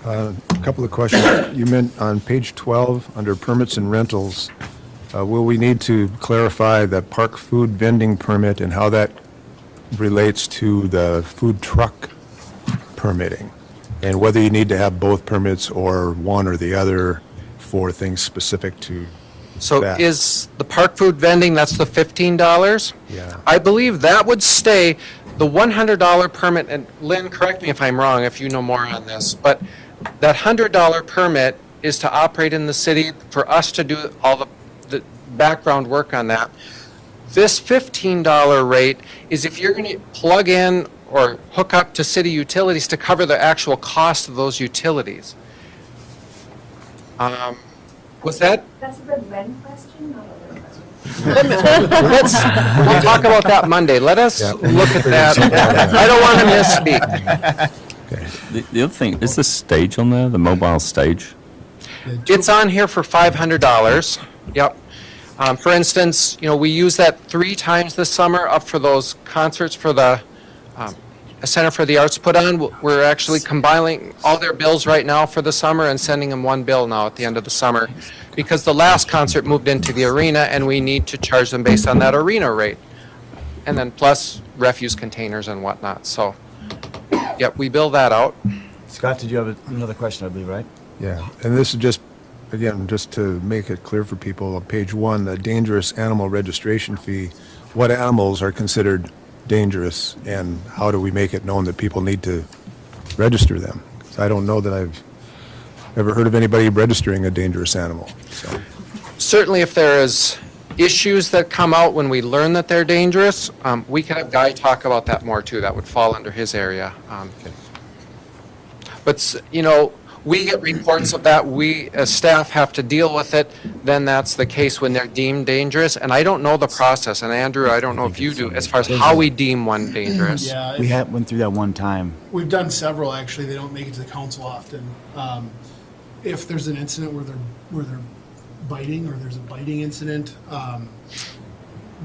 A couple of questions. You meant on page 12, under permits and rentals, Will we need to clarify the park food vending permit and how that relates to the food truck permitting? And whether you need to have both permits or one or the other for things specific to So that? is the park food vending, that's the $15? Yeah. I believe that would stay, the $100 permit, and Lynn, correct me if I'm wrong, if you know more on this, but that $100 permit is to operate in the city, for us to do all the background work on that. This $15 rate is if you're going to plug in or hook up to city utilities to cover the actual cost of those utilities. Was that? That's a good when question, not a Lynn question. We'll talk about that Monday. Let us look at that. I don't want to misspeak. The other thing, is the stage on there, the mobile stage? It's on here for $500. Yep. For instance, we use that 3 times this summer up for those concerts for the Center for the Arts put on. We're actually compiling all their bills right now for the summer and sending them one bill now at the end of the summer, because the last concert moved into the arena and we need to charge them based on that arena rate. And then plus refuse containers and whatnot. So, yep, we bill that out. Scott, did you have another question, I believe, right? Yeah, and this is just, again, just to make it clear for people, on page 1, the dangerous animal registration fee. What animals are considered dangerous, and how do we make it known that people need to register them? 'Cause I don't know that I've ever heard of anybody registering a dangerous animal, so. Certainly, if there is issues that come out when we learn that they're dangerous, we can have Guy talk about that more too. That would fall under his area. But, we get reports of that. We, as staff, have to deal with it. Then that's the case when they're deemed dangerous. And I don't know the process. And Andrew, I don't know if you do, as far as how we deem one dangerous. Yeah, We went through that one time. we've done several, actually. They don't make it to the council often. If there's an incident where they're biting, or there's a biting incident,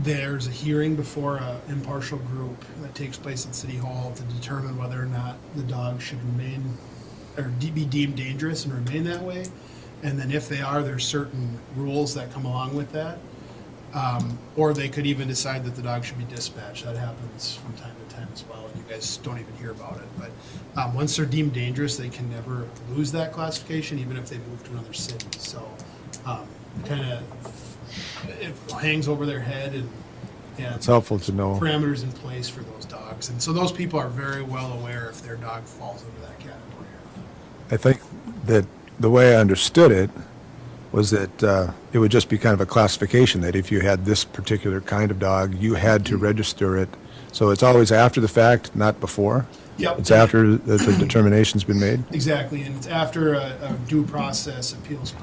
there's a hearing before an impartial group that takes place at City Hall to determine whether or not the dog should remain, or be deemed dangerous and remain that way. And then if they are, there's certain rules that come along with that. Or they could even decide that the dog should be dispatched. That happens from time to time as well, and you guys don't even hear about it. But once they're deemed dangerous, they can never lose that classification, even if they move to another city. So it hangs over their head, and It's helpful to know. parameters in place for those dogs. And so those people are very well aware if their dog falls into that category. I think that the way I understood it was that it would just be kind of a classification, that if you had this particular kind of dog, you had to register it. So it's always after the fact, not before? Yep. It's after the determination's been made? Exactly, and it's after a due process appeals,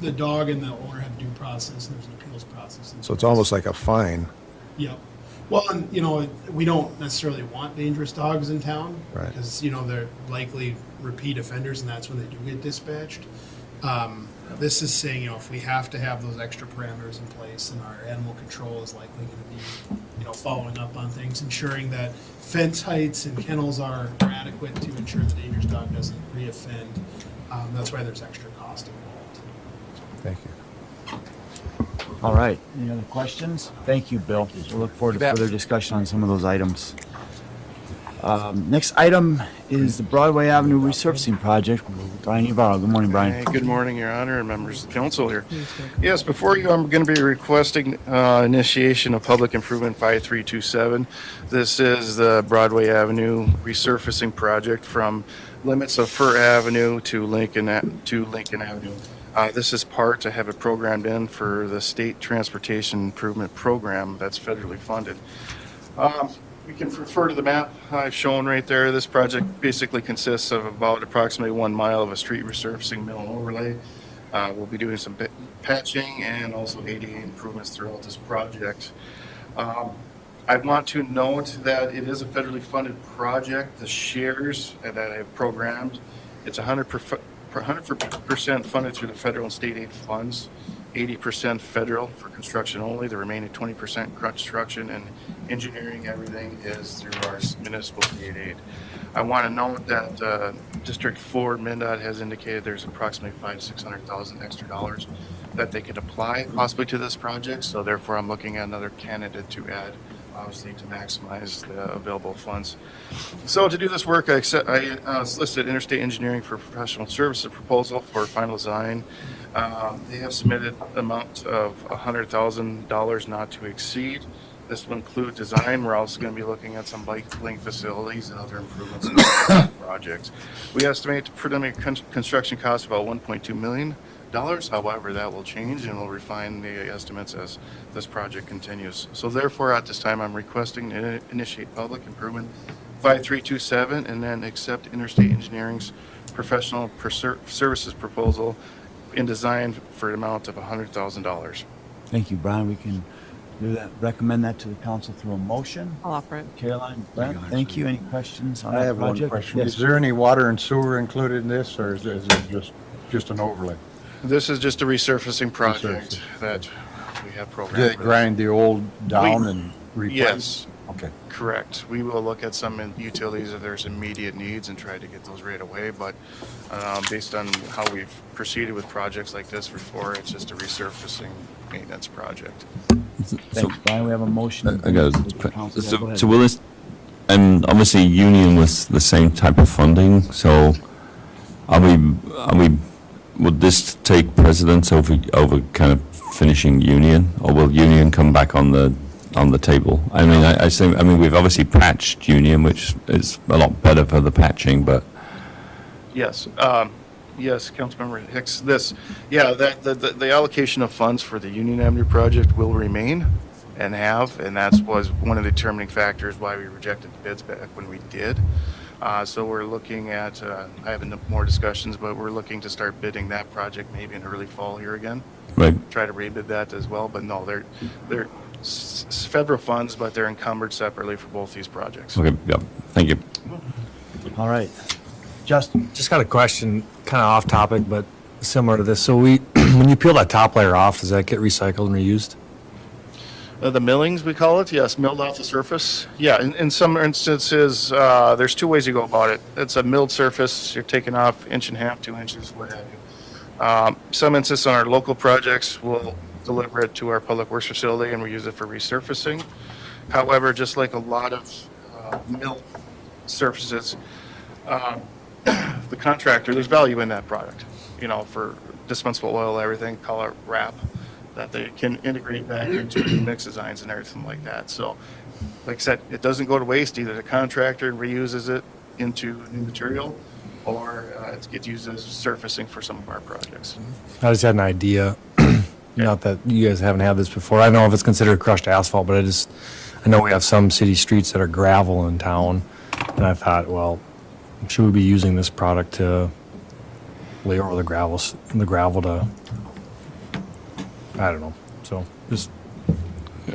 the dog and the owner have due process, and there's an appeals process. So it's almost like a fine. Yep. Well, and, we don't necessarily want dangerous dogs in town. Right. Because, they're likely repeat offenders, and that's when they do get dispatched. This is saying, if we have to have those extra parameters in place, and our animal control is likely going to be, following up on things, ensuring that fence heights and kennels are adequate to ensure the dangerous dog doesn't reoffend. That's why there's extra cost involved. Thank you. All right. Any other questions? Thank you, Bill. We'll look forward to bet. further discussion on some of those items. Next item is the Broadway Avenue resurfacing project. Brian Ybarra. Good morning, Brian. Hey, good morning, Your Honor, and members of the council here. Yes, before you, I'm going to be requesting initiation of Public Improvement 5327. This is the Broadway Avenue resurfacing project from limits of Fir Avenue to Lincoln Avenue. This is part, I have it programmed in for the State Transportation Improvement Program that's federally funded. We can refer to the map I've shown right there. This project basically consists of about approximately 1 mile of a street resurfacing mill and overlay. We'll be doing some patching and also ADA improvements throughout this project. I want to note that it is a federally funded project. The shares that I have programmed, it's 100% funded through the federal and state aid funds. 80% federal for construction only, the remaining 20% construction and engineering, everything is through our municipal state aid. I want to note that District 4 MnDOT has indicated there's approximately $500,000-600,000 extra dollars that they could apply possibly to this project. So therefore, I'm looking at another candidate to add, obviously, to maximize the available funds. So to do this work, I solicited Interstate Engineering for professional services proposal for final design. They have submitted amount of $100,000 not to exceed. This will include design. We're also going to be looking at some bike lane facilities and other improvements in the project. We estimate the preliminary construction cost about $1.2 million. However, that will change and we'll refine the estimates as this project continues. So therefore, at this time, I'm requesting to initiate public improvement 5327 and then accept Interstate Engineering's professional services proposal in design for an amount of $100,000. Thank you, Brian. We can do that, recommend that to the council through a motion. I'll offer it. Caroline, Brent, thank you. Any questions on I that have one project? question. Yes. Is there any water and sewer included in this, or is it just an overlay? This is just a resurfacing project that we have Do programmed. they grind the old down and replace? Yes, Okay. correct. We will look at some utilities if there's immediate needs and try to get those right away, but based on how we've proceeded with projects like this before, it's just a resurfacing maintenance project. So, Thanks, Brian. We have a motion. I got With the a council. so, Go ahead. so will this, and obviously Union was the same type of funding, so would this take precedence over kind of finishing Union, or will Union come back on the table? I mean, I think, we've obviously patched Union, which is a lot better for the patching, but Yes, yes, Councilmember Hicks, the allocation of funds for the Union Avenue project will remain and that was one of the determining factors why we rejected the bids back when we did. So we're looking at, I have more discussions, but we're looking to start bidding that project maybe in early fall here again. right. Try to rebid that as well, but no, they're federal funds, but they're encumbered separately for both these projects. Okay, yeah, thank you. All right. Justin? Just got a question, kind of off topic, but similar to this. So when you peel that top layer off, does that get recycled and reused? The millings, we call it, yes, milled off the surface. Yeah, in some instances, there's two ways you go about it. It's a milled surface, you're taking off 1.5 inches, 2 inches, what have you. Some instances on our local projects, we'll deliver it to our public works facility and we use it for resurfacing. However, just like a lot of milled surfaces, the contractor, there's value in that product, for dispensable oil, everything, call it wrap, that they can integrate back into mix designs and everything like that. So, like I said, it doesn't go to waste. Either the contractor reuses it into new material or it gets used as surfacing for some of our projects. I just had an idea. Not that you guys haven't had this before. I don't know if it's considered crushed asphalt, but I know we have some city streets that are gravel in town. And I thought, well, should we be using this product to lay over the gravel to, I don't know. So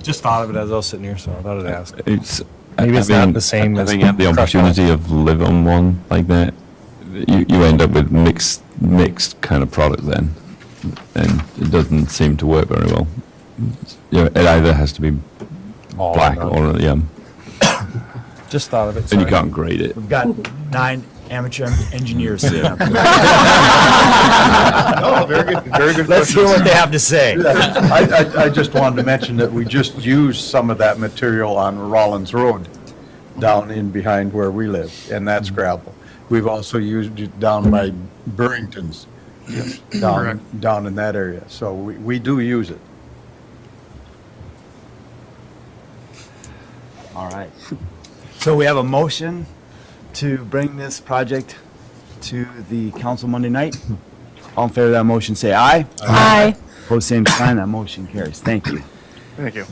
just thought of it as I was sitting here, so I thought I'd ask. Maybe it's not the same as having had the crushed opportunity of live on one like that, you end up with mixed kind of product then, and it doesn't seem to work very well. It either has to be all black or or just thought of it. and you sorry. can't grade it. We've got 9 amateur engineers sitting up here. Oh, very good. Let's hear what they have to say. I just wanted to mention that we just used some of that material on Rollins Road down in behind where we live, and that's gravel. We've also used it down by Burrington's, down in that area. So we do use it. All right. So we have a motion to bring this project to the council Monday night. All in favor of that motion, say aye. Aye. Opposed, same sign. That motion carries. Thank you. Thank you.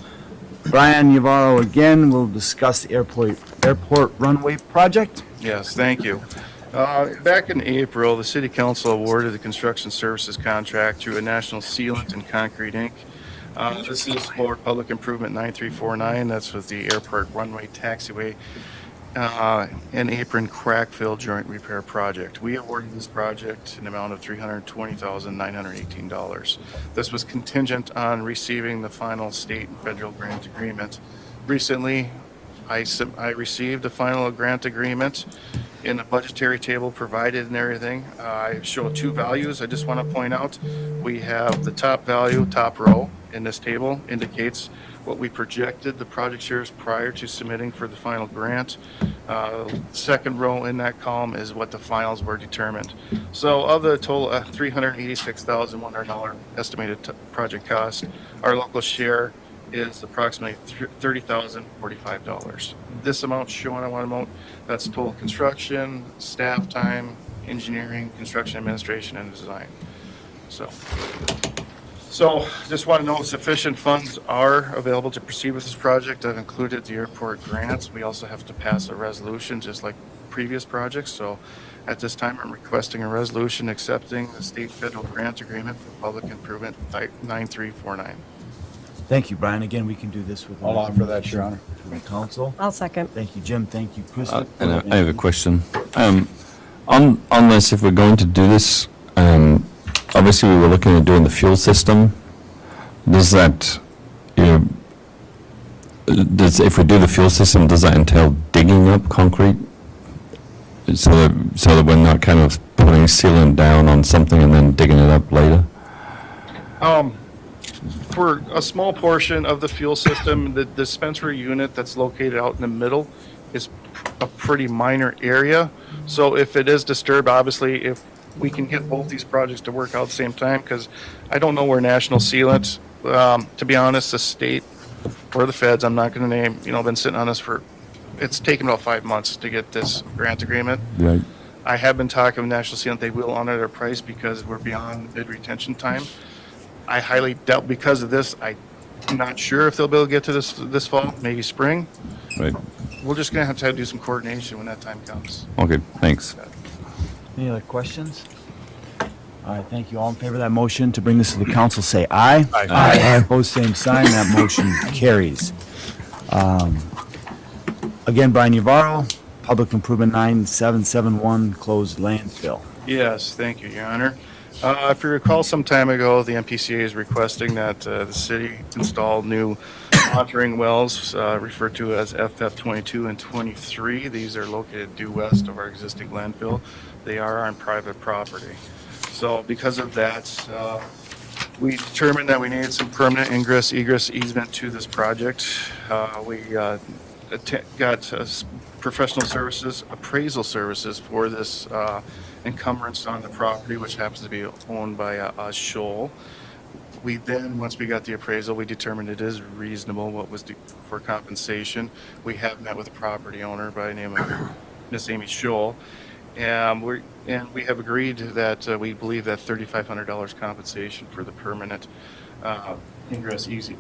Brian Navarro again will discuss the airport runway project. Yes, thank you. Back in April, the City Council awarded the construction services contract to a National Sealant and Concrete, Inc. This is for public improvement 9349. That's with the airport runway taxiway and apron crack fill joint repair project. We awarded this project an amount of $320,918. This was contingent on receiving the final state and federal grant agreement. Recently, I received the final grant agreement in the budgetary table provided and everything. I show two values I just want to point out. We have the top value, top row in this table indicates what we projected the project shares prior to submitting for the final grant. Second row in that column is what the finals were determined. So of the total $386,100 estimated project cost, our local share is approximately $30,045. This amount shown on one amount, that's total construction, staff time, engineering, construction administration, and design. So just want to know sufficient funds are available to proceed with this project. I've included the airport grants. We also have to pass a resolution just like previous projects. So at this time, I'm requesting a resolution accepting the state federal grant agreement for public improvement 9349. Thank you, Brian. Again, we can do this with. I'll offer that, Your Honor. To the council. I'll second. Thank you, Jim. Thank you, Krista. And I have a question. On this, if we're going to do this, obviously we were looking at doing the fuel system. Does that, if we do the fuel system, does that entail digging up concrete? So that we're not kind of putting sealant down on something and then digging it up later? For a small portion of the fuel system, the dispensary unit that's located out in the middle is a pretty minor area. So if it is disturbed, obviously, if we can get both these projects to work out at the same time, because I don't know where national sealant, to be honest, the state or the feds, I'm not going to name, been sitting on this it's taken about 5 months to get this grant agreement. Right. I have been talking with national sealant. They will honor their price because we're beyond bid retention time. I highly doubt because of this. I'm not sure if they'll be able to get to this fall, maybe spring. Right. We're just going to have to do some coordination when that time comes. Okay, thanks. Any other questions? All right, thank you. All in favor of that motion to bring this to the council, say aye. Aye. Aye. Opposed, same sign. That motion carries. Again, Brian Navarro, Public Improvement 9771, closed landfill. Yes, thank you, Your Honor. If you recall, some time ago, the MPCA is requesting that the city install new monitoring wells referred to as FF22 and 23. These are located due west of our existing landfill. They are on private property. So because of that, we determined that we needed some permanent ingress egress easement to this project. We got professional services, appraisal services for this encumbrance on the property, which happens to be owned by a shoal. We then, once we got the appraisal, we determined it is reasonable what was for compensation. We have met with the property owner by the name of Miss Amy Scholl, and we have agreed that we believe that $3,500 compensation for the permanent ingress easement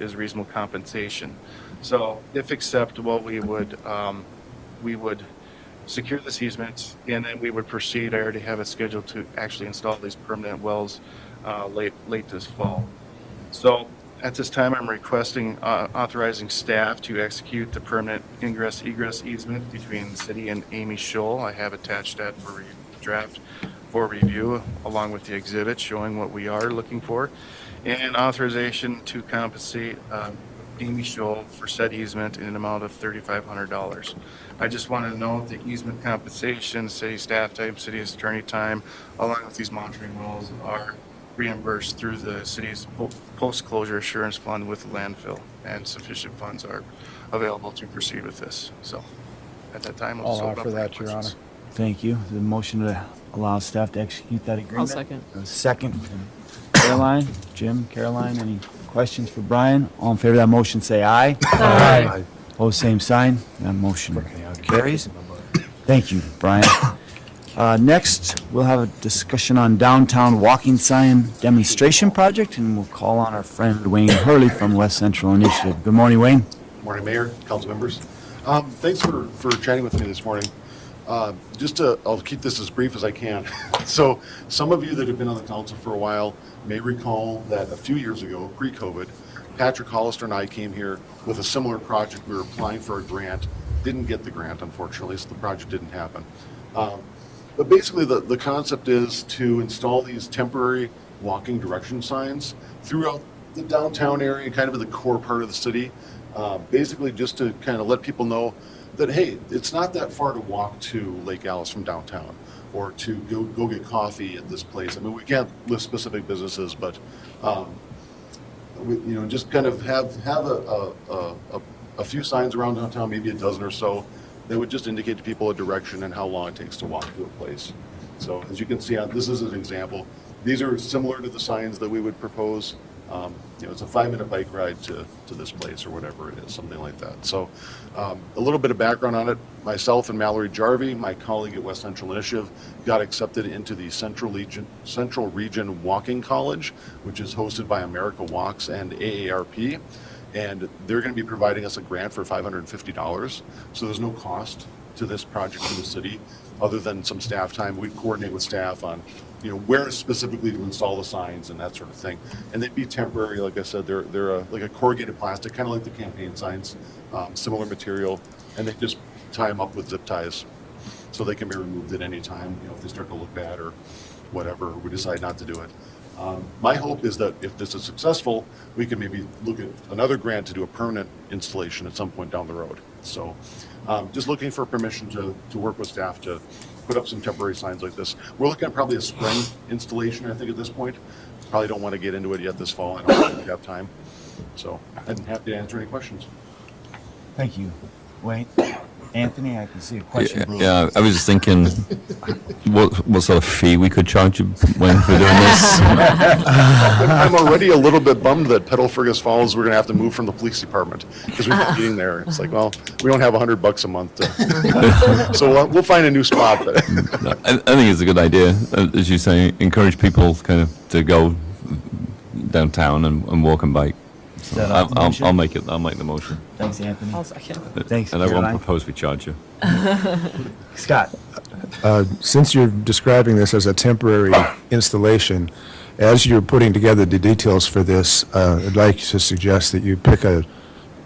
is reasonable compensation. So, if acceptable, we would secure this easement, and then we would proceed. I already have it scheduled to actually install these permanent wells late this fall. So at this time, I'm requesting authorizing staff to execute the permanent ingress egress easement between the city and Amy Scholl. I have attached that for draft for review along with the exhibit showing what we are looking for, and authorization to compensate Amy Scholl for said easement in an amount of $3,500. I just wanted to note the easement compensation, city staff time, city attorney time, along with these monitoring wells are reimbursed through the city's post-closure assurance fund with the landfill, and sufficient funds are available to proceed with this. So at that time, I'll just open up offer for that, Your questions. Honor. Thank you. The motion to allow staff to execute that agreement. I'll second. A second from Caroline. Jim, Caroline, any questions for Brian? All in favor of that motion, say aye. Aye. Opposed, same sign. That motion carries. Thank you, Brian. Next, we'll have a discussion on downtown walking sign demonstration project, and we'll call on our friend Wayne Hurley from West Central Initiative. Good morning, Wayne. Morning, Mayor, council members. Thanks for chatting with me this morning. I'll keep this as brief as I can. So some of you that have been on the council for a while may recall that a few years ago, pre-COVID, Patrick Hollister and I came here with a similar project. We were applying for a grant, didn't get the grant, unfortunately, so the project didn't happen. But basically, the concept is to install these temporary walking direction signs throughout the downtown area, kind of in the core part of the city. Basically just to kind of let people know that, hey, it's not that far to walk to Lake Alice from downtown, or to go get coffee at this place. I mean, we can't list specific businesses, but just kind of have a few signs around downtown, maybe a dozen or so, that would just indicate to people a direction and how long it takes to walk to a place. So as you can see, this is an example. These are similar to the signs that we would propose. It's a 5-minute bike ride to this place or whatever it is, something like that. So a little bit of background on it. Myself and Mallory Jarvie, my colleague at West Central Initiative, got accepted into the Central Region Walking College, which is hosted by America Walks and AARP. And they're going to be providing us a grant for $550. So there's no cost to this project for the city other than some staff time. We coordinate with staff on where specifically to install the signs and that sort of thing. And they'd be temporary, like I said, they're like a corrugated plastic, kind of like the campaign signs, similar material, and they just tie them up with zip ties so they can be removed at any time, if they start to look bad or whatever, or we decide not to do it. My hope is that if this is successful, we can maybe look at another grant to do a permanent installation at some point down the road. So just looking for permission to work with staff to put up some temporary signs like this. We're looking at probably a spring installation, I think, at this point. Probably don't want to get into it yet this fall. I don't think we have time. So I'm happy to answer any questions. Thank you, Wayne. Anthony, I can see a question. brewing. Yeah, I was just thinking, what sort of fee we could charge you when for doing this? I'm already a little bit bummed that Petal Fergus Falls, we're going to have to move from the police department because we've been meeting there. It's like, well, we don't have $100 a month. So we'll find a new spot. But I think it's a good idea, as you say, encourage people kind of to go downtown and walk and bike. Is that a motion? I'll make the motion. Thanks, Anthony. I'll second. Thanks, And I won't Caroline. propose we charge you. Scott? Since you're describing this as a temporary installation, as you're putting together the details for this, I'd like to suggest that you pick a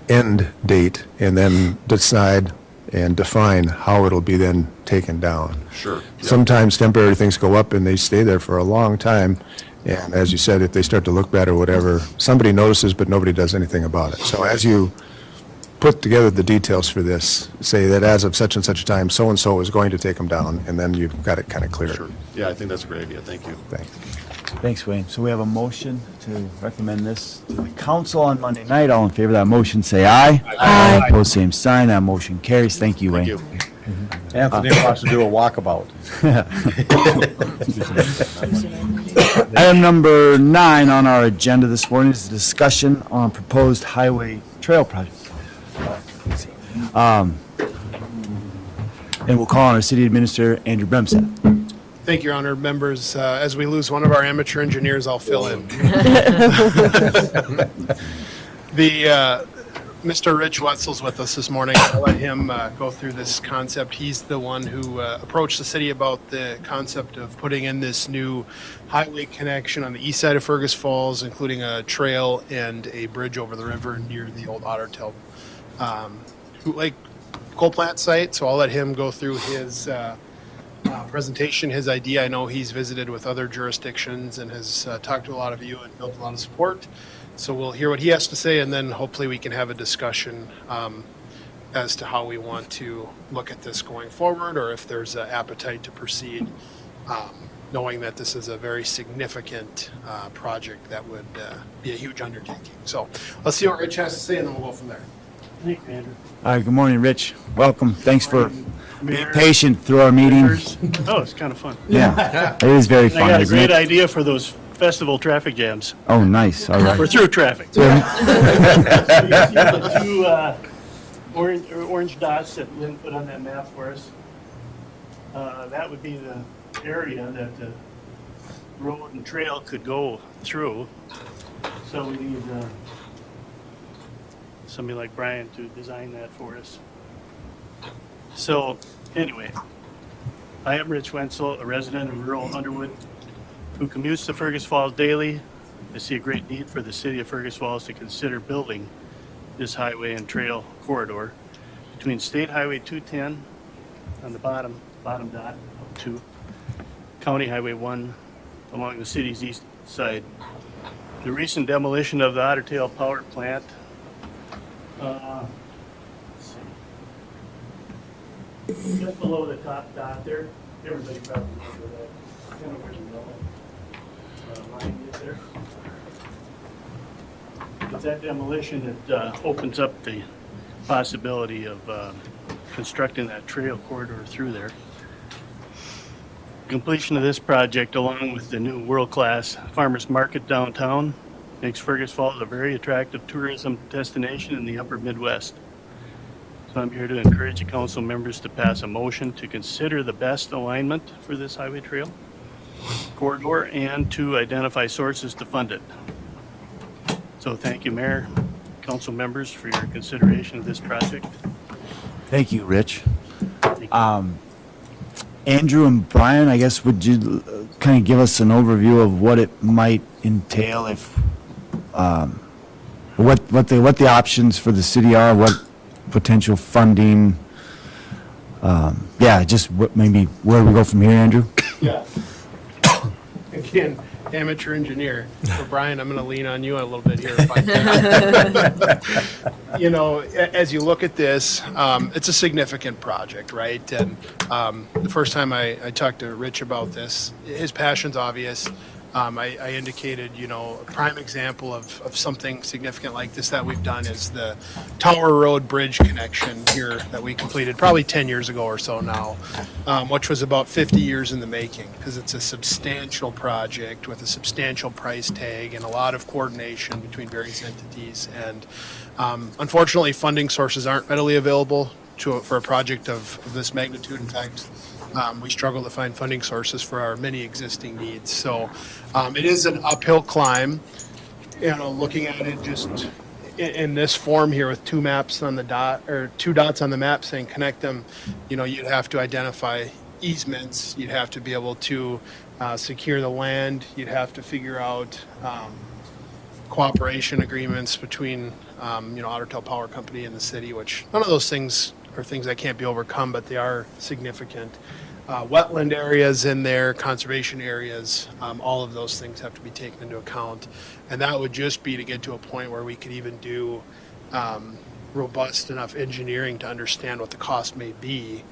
end date and then decide and define how it'll be then taken down. sure. Yeah. Sometimes temporary things go up and they stay there for a long time. And as you said, if they start to look bad or whatever, somebody notices, but nobody does anything about it. So as you put together the details for this, say that as of such and such a time, so-and-so is going to take them down, and then you've got it kind of clear. Sure. Yeah, I think that's a great idea. Thank you. Thanks. Thanks, Wayne. So we have a motion to recommend this to the council on Monday night. All in favor of that motion, say aye. Aye. Opposed, same sign. That motion carries. Thank you, Wayne. Thank you. Anthony wants to do a walkabout. Item number 9 on our agenda this morning is a discussion on proposed highway trail project. And we'll call on our city administrator, Andrew Bremsted. Thank you, Your Honor. Members, as we lose one of our amateur engineers, I'll fill in. Mr. Rich Wetzel's with us this morning. I'll let him go through this concept. He's the one who approached the city about the concept of putting in this new highway connection on the east side of Fergus Falls, including a trail and a bridge over the river near the old Otter Tail coal plant site. So I'll let him go through his presentation, his idea. I know he's visited with other jurisdictions and has talked to a lot of you and built a lot of support. So we'll hear what he has to say, and then hopefully we can have a discussion as to how we want to look at this going forward, or if there's an appetite to proceed, knowing that this is a very significant project that would be a huge undertaking. So let's see what Rich has to say, and then we'll go from there. Thank you, Andrew. All right, good morning, Rich. Welcome. Thanks for being Mayor, patient through our meeting. members. Oh, it's kind of fun. Yeah, it is very I fun. got a isn't great it? idea for those festival traffic jams. Oh, nice. All We're right. through traffic. So- The two orange dots that Lynn put on that map for us, that would be the area that the road and trail could go through. So we need somebody like Brian to design that for us. So anyway, I am Rich Wenzel, a resident of rural Underwood who commutes to Fergus Falls daily. I see a great need for the city of Fergus Falls to consider building this highway and trail corridor between State Highway 210 on the bottom dot up to County Highway 1 along the city's east side. the recent demolition of the Otter Tail Power Plant. Let's see. Just below the top dot there, everybody probably remember that, kind of where the yellow line is there. It's that demolition that opens up the possibility of constructing that trail corridor through there. Completion of this project, along with the new world-class farmers market downtown, makes Fergus Falls a very attractive tourism destination in the upper Midwest. So I'm here to encourage the council members to pass a motion to consider the best alignment for this highway trail corridor and to identify sources to fund it. So thank you, Mayor, council members, for your consideration of this project. Thank you, Rich. Andrew and Brian, I guess, would you kind of give us an overview of what it might entail if, what the options for the city are, what potential funding, just maybe where we go from here, Andrew? Yeah. Again, amateur engineer. So Brian, I'm going to lean on you a little bit here. If I can. You know, as you look at this, it's a significant project, right? And the first time I talked to Rich about this, his passion's obvious. I indicated, you know, a prime example of something significant like this that we've done is the Tower Road Bridge connection here that we completed probably 10 years ago or so now, which was about 50 years in the making because it's a substantial project with a substantial price tag and a lot of coordination between various entities. And unfortunately, funding sources aren't readily available for a project of this magnitude. In fact, we struggle to find funding sources for our many existing needs. So it is an uphill climb, you know, looking at it just in this form here with two maps on the dot, or two dots on the map saying connect them, you know, you'd have to identify easements, you'd have to be able to secure the land, you'd have to figure out cooperation agreements between, you know, Otter Tail Power Company and the city, which none of those things are things that can't be overcome, but they are significant. Wetland areas in there, conservation areas, all of those things have to be taken into account. And that would just be to get to a point where we could even do robust enough engineering to understand what the cost may be.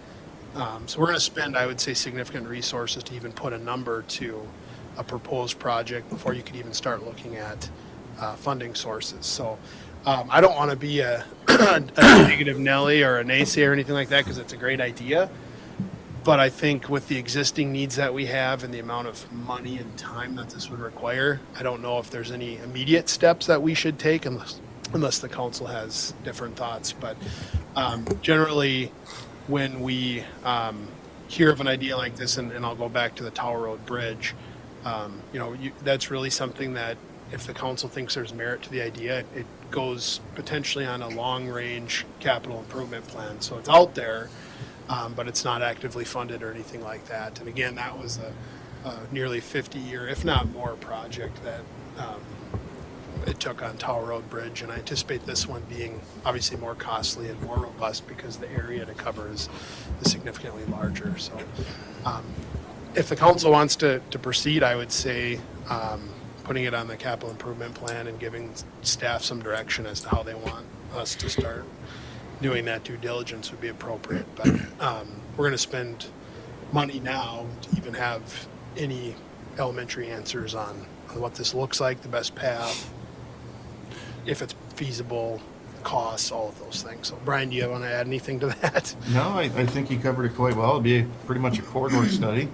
So we're going to spend, I would say, significant resources to even put a number to a proposed project before you could even start looking at funding sources. So I don't want to be a negative Nelly or a naysayer or anything like that because it's a great idea. But I think with the existing needs that we have and the amount of money and time that this would require, I don't know if there's any immediate steps that we should take unless the council has different thoughts. But generally, when we hear of an idea like this, and I'll go back to the Tower Road Bridge, you know, that's really something that if the council thinks there's merit to the idea, it goes potentially on a long-range capital improvement plan. So it's out there. But it's not actively funded or anything like that. And again, that was a nearly 50-year, if not more, project that it took on Tower Road Bridge. And I anticipate this one being obviously more costly and more robust because the area to cover is significantly larger. So if the council wants to proceed, I would say putting it on the capital improvement plan and giving staff some direction as to how they want us to start doing that due diligence would be appropriate. But we're going to spend money now to even have any elementary answers on what this looks like, the best path, if it's feasible, costs, all of those things. So Brian, do you want to add anything to that? No, I think he covered it quite well. It'd be pretty much a corridor study.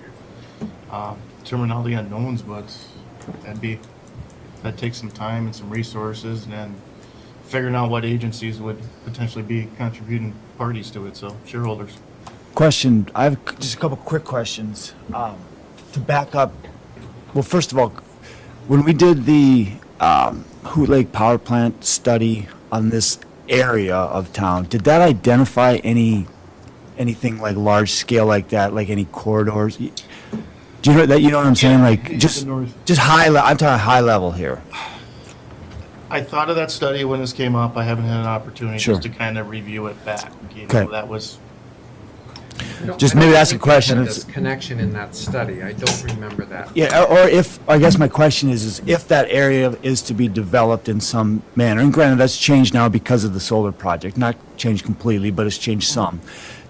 Terminology unknowns, but that takes some time and some resources, and then figuring out what agencies would potentially be contributing parties to it, so shareholders. Question, I have just a couple quick questions. To back up, well, first of all, when we did the Hoot Lake Power Plant study on this area of town, did that identify anything like large scale like that, like any corridors? Do you know that? You know what I'm saying? Like just high level. I'm talking high level here. I thought of that study when this came up. I haven't had an opportunity Sure. just to kind of review it back. You Okay. know, that was just maybe that's a question. This connection in that study, I don't remember that. Yeah, or if, I guess my question is if that area is to be developed in some manner, and granted, that's changed now because of the solar project, not changed completely, but it's changed some.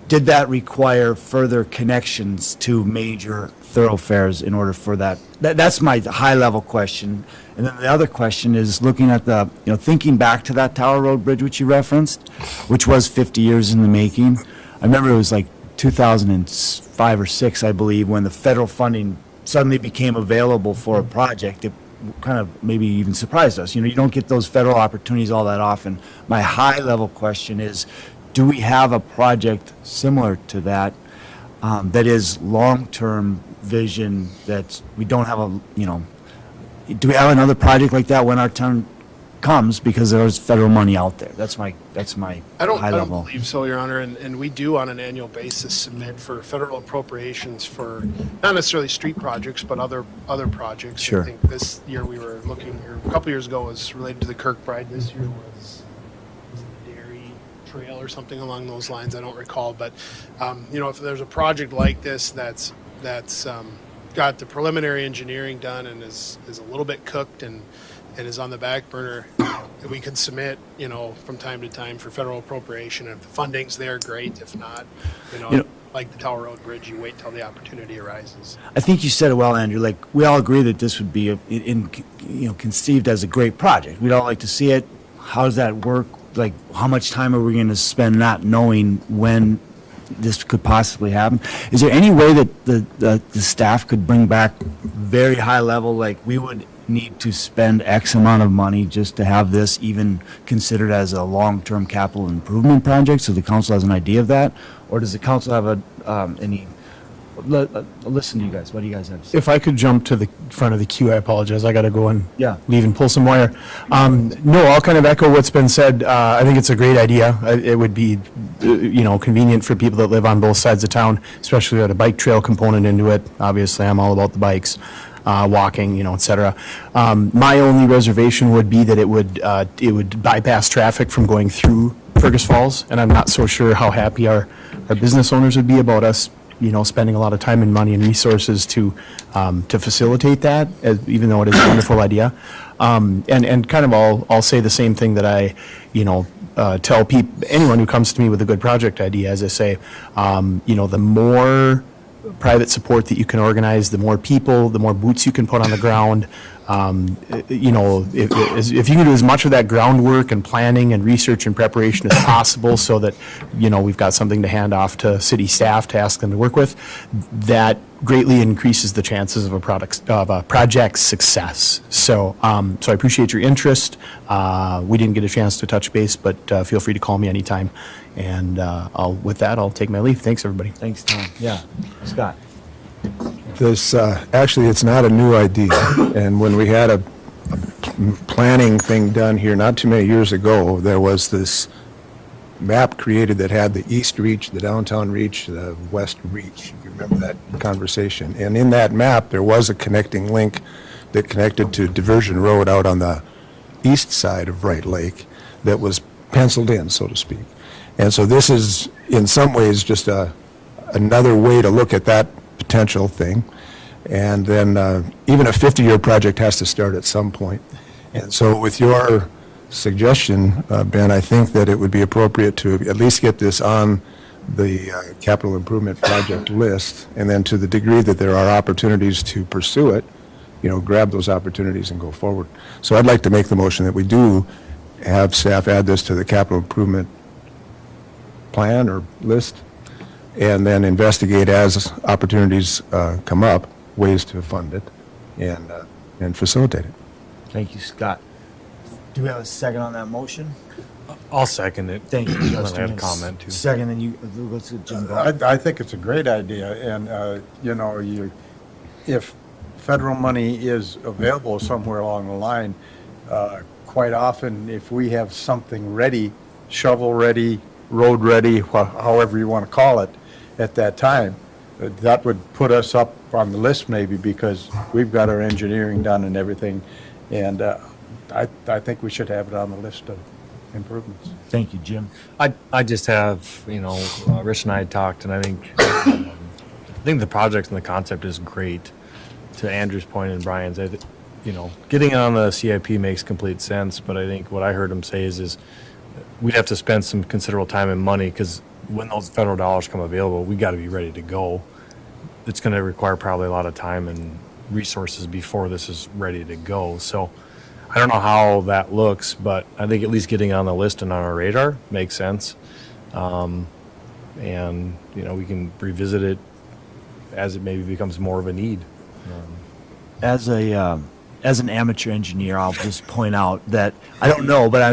Did that require further connections to major thoroughfares in order for that? That's my high-level question. And then the other question is looking at the, thinking back to that Tower Road Bridge which you referenced, which was 50 years in the making. I remember it was like 2005 or 6, I believe, when the federal funding suddenly became available for a project. It kind of maybe even surprised us. You don't get those federal opportunities all that often. My high-level question is, do we have a project similar to that that is long-term vision that we don't have do we have another project like that when our turn comes because there's federal money out there? That's my I don't high level. believe so, Your Honor, and we do on an annual basis submit for federal appropriations for not necessarily street projects, but other projects. Sure. I think this year we were looking, or a couple years ago was related to the Kirkbride. This year was the Dairy Trail or something along those lines. I don't recall, but if there's a project like this that's got the preliminary engineering done and is a little bit cooked and is on the back burner, we can submit, from time to time for federal appropriation. If the funding's there, great. If not, like the Tower Road Bridge, you wait till the opportunity arises. I think you said it well, Andrew. Like, we all agree that this would be conceived as a great project. We'd all like to see it. How does that work? Like, how much time are we going to spend not knowing when this could possibly happen? Is there any way that the staff could bring back very high level, like we would need to spend X amount of money just to have this even considered as a long-term capital improvement project, so the council has an idea of that? Or does the council have listen to you guys, what do you guys have to say? If I could jump to the front of the queue, I apologize. I got to go and Yeah. leave and pull some wire. No, I'll kind of echo what's been said. I think it's a great idea. It would be, convenient for people that live on both sides of town, especially with a bike trail component into it. Obviously, I'm all about the bikes, walking, et cetera. My only reservation would be that it would bypass traffic from going through Fergus Falls, and I'm not so sure how happy our business owners would be about us spending a lot of time and money and resources to facilitate that, even though it is a wonderful idea. And kind of I'll say the same thing that I, tell anyone who comes to me with a good project idea, as I say, the more private support that you can organize, the more people, the more boots you can put on the ground. If you can do as much of that groundwork and planning and research and preparation as possible so that, we've got something to hand off to city staff to ask them to work with, that greatly increases the chances of a project's success. So I appreciate your interest. We didn't get a chance to touch base, but feel free to call me anytime. And with that, I'll take my leave. Thanks, everybody. Thanks, Tom. Yeah. Scott? This, actually, it's not a new idea. And when we had a planning thing done here not too many years ago, there was this map created that had the east reach, the downtown reach, the west reach. If you remember that conversation. And in that map, there was a connecting link that connected to Diversion Road out on the east side of Wright Lake that was penciled in, so to speak. And so this is, in some ways, just another way to look at that potential thing. And then even a 50-year project has to start at some point. And so with your suggestion, Ben, I think that it would be appropriate to at least get this on the capital improvement project list, and then to the degree that there are opportunities to pursue it, grab those opportunities and go forward. So I'd like to make the motion that we do have staff add this to the capital improvement plan or list, and then investigate as opportunities come up, ways to fund it and facilitate it. Thank you, Scott. Do we have a second on that motion? I'll second it. Thank you, I Justin. had a comment too. Second, then go to Jim. I think it's a great idea, and, if federal money is available somewhere along the line, quite often, if we have something ready, shovel-ready, road-ready, however you want to call it, at that time, that would put us up on the list maybe because we've got our engineering done and everything, and I think we should have it on the list of improvements. Thank you, Jim. I just have, Rich and I had talked, and I think the project and the concept is great. To Andrew's point and Brian's, getting on the CIP makes complete sense, but I think what I heard him say is we'd have to spend some considerable time and money, because when those federal dollars come available, we got to be ready to go. It's going to require probably a lot of time and resources before this is ready to go. So I don't know how that looks, but I think at least getting on the list and on our radar makes sense. And, we can revisit it as it maybe becomes more of a need. As an amateur engineer, I'll just point out that I don't know, but I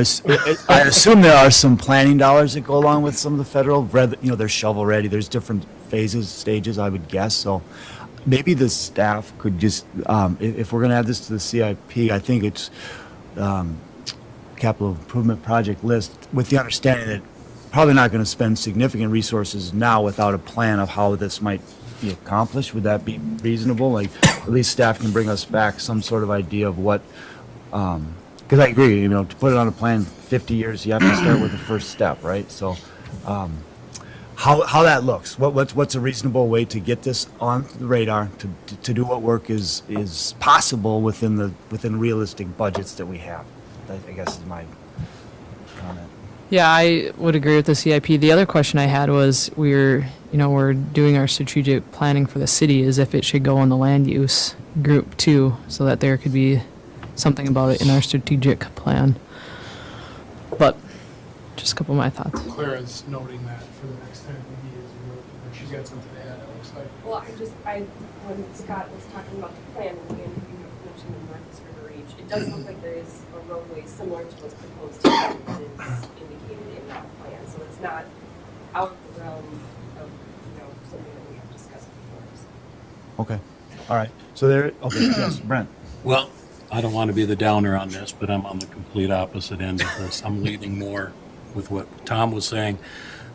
assume there are some planning dollars that go along with some of the federal. There's shovel ready. There's different phases, stages, I would guess. So maybe the staff could just, if we're going to add this to the CIP, I think it's capital improvement project list, with the understanding that probably not going to spend significant resources now without a plan of how this might be accomplished. Would that be reasonable? Like, at least staff can bring us back some sort of idea of what, because I agree, to put it on a plan 50 years, you have to start with the first step, right? So how that looks, what's a reasonable way to get this on the radar, to do what work is possible within realistic budgets that we have, I guess is my comment. Yeah, I would agree with the CIP. The other question I had was we're doing our strategic planning for the city, is if it should go in the land use group too, so that there could be something about it in our strategic plan. But just a couple of my thoughts. Clara's noting that for the next time we meet, she's got something to add, it looks like. Well, when Scott was talking about the plan, and you mentioned the Marcus River Reach, it does look like there is a roadway similar to what's proposed here that is indicated in that plan. So it's not out of the realm of, something that we have discussed before. So. Okay, all right. So yes, Brent. Well, I don't want to be the downer on this, but I'm on the complete opposite end of this. I'm leaning more with what Tom was saying.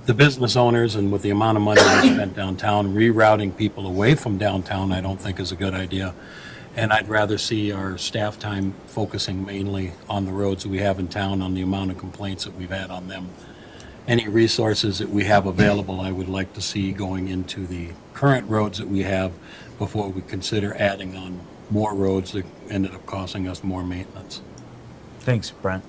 The business owners, and with the amount of money they spent downtown, rerouting people away from downtown, I don't think is a good idea. And I'd rather see our staff time focusing mainly on the roads that we have in town, on the amount of complaints that we've had on them. Any resources that we have available, I would like to see going into the current roads that we have before we consider adding on more roads that ended up costing us more maintenance. Thanks, Brent.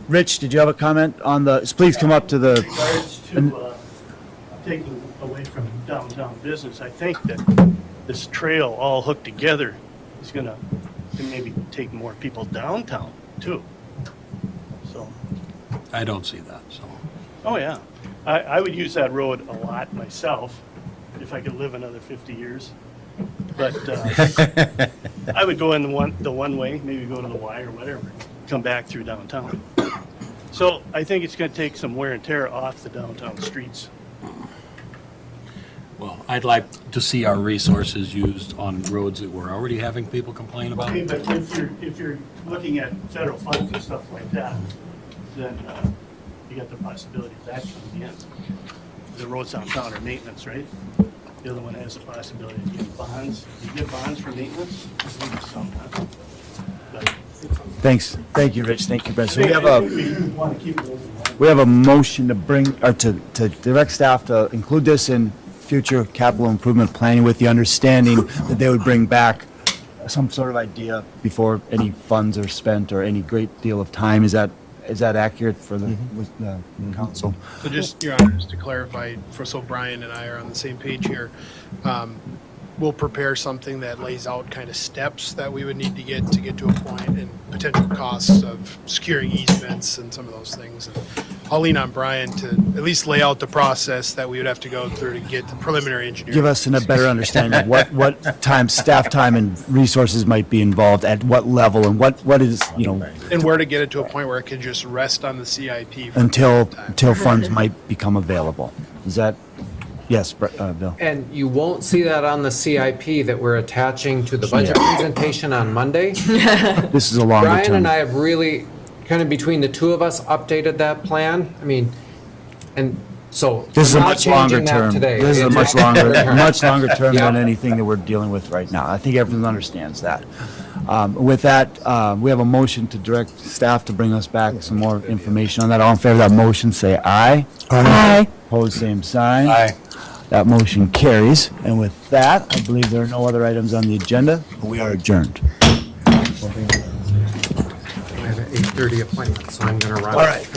Rich, did you have a comment on please come up to the... regards to taking away from downtown business, I think that this trail all hooked together is going to maybe take more people downtown too. So I don't see that, so. Oh, yeah. I would use that road a lot myself if I could live another 50 years. But I would go in the one way, maybe go to the Y or whatever, come back through downtown. So I think it's going to take some wear and tear off the downtown streets. Well, I'd like to see our resources used on roads that we're already having people complain about. Okay, but if you're looking at federal funds and stuff like that, then you got the possibility of that coming in. The roads downtown are maintenance, right? The other one has the possibility of getting bonds. You get bonds for maintenance? Maybe some, huh? But Thanks. Thank you, Rich. Thank you, Brent. So I think we want to keep it open. we have a motion to direct staff to include this in future capital improvement planning, with the understanding that they would bring back some sort of idea before any funds are spent or any great deal of time. Is that accurate for the council? So just, Your Honor, just to clarify, so Brian and I are on the same page here, we'll prepare something that lays out kind of steps that we would need to get to a point, and potential costs of securing easements and some of those things. And I'll lean on Brian to at least lay out the process that we would have to go through to get the preliminary engineering. Give us a better understanding of what time, staff time and resources might be involved, at what level, and what is, And where to get it to a point where it can just rest on the CIP. for until time. funds might become available. Is that, yes, Bill? And you won't see that on the CIP that we're attaching to the budget presentation on Monday. This is a longer term. Brian and I have really, kind of between the two of us, updated that plan. I mean, and So. This is a we're not much longer changing that term. today. This is a It's much just- much longer term Yeah. than anything that we're dealing with right now. I think everyone understands that. With that, we have a motion to direct staff to bring us back some more information on that. All in favor of that motion, say aye. Aye. Opposed, same sign. Aye. That motion carries. And with that, I believe there are no other items on the agenda. We are adjourned. I have an 8:30 appointment, so I'm gonna run. All right.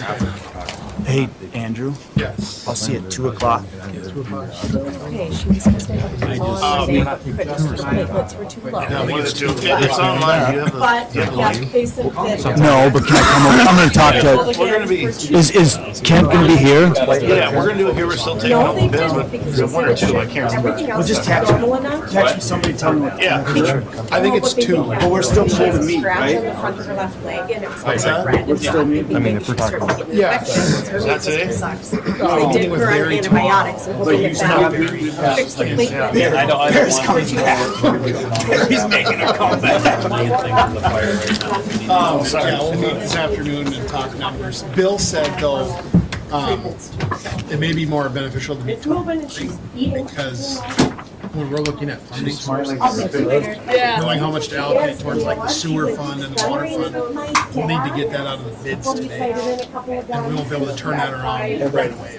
Hey, Andrew, Yes. I'll see you at 2 o'clock. Okay, she was supposed to have a call on Monday, but the platelets were too low. It's online. You have the. But, yeah, they said that. No, but can I come over? I'm gonna talk to, We're gonna be, is Kent gonna be here? yeah, we're gonna do it here. We're still taking No, up they the bids, didn't, but because there's they one or said two. I can't remember. everything else just is text me. normal enough. Text me, somebody tell me what. Yeah, for sure. I think it's two, but we're still She has moving a meat, scratch right? on the front of her left leg, and it was What's like that? red. We're still meeting. I mean, if we're talking about- Yeah. Is that today? They did her on antibiotics and hoping that that would fix the platelet. I don't Bear's want coming back. He's making a comeback. Yeah, we'll meet this afternoon and talk numbers. Bill said though, it may be more beneficial to be It's moving and she's eating. because when we're looking at funding sources, I'll make it bigger. knowing how much to allocate towards like the sewer fund and the water fund, we'll need to get that out of the bids today. And we won't be able to turn that around right away.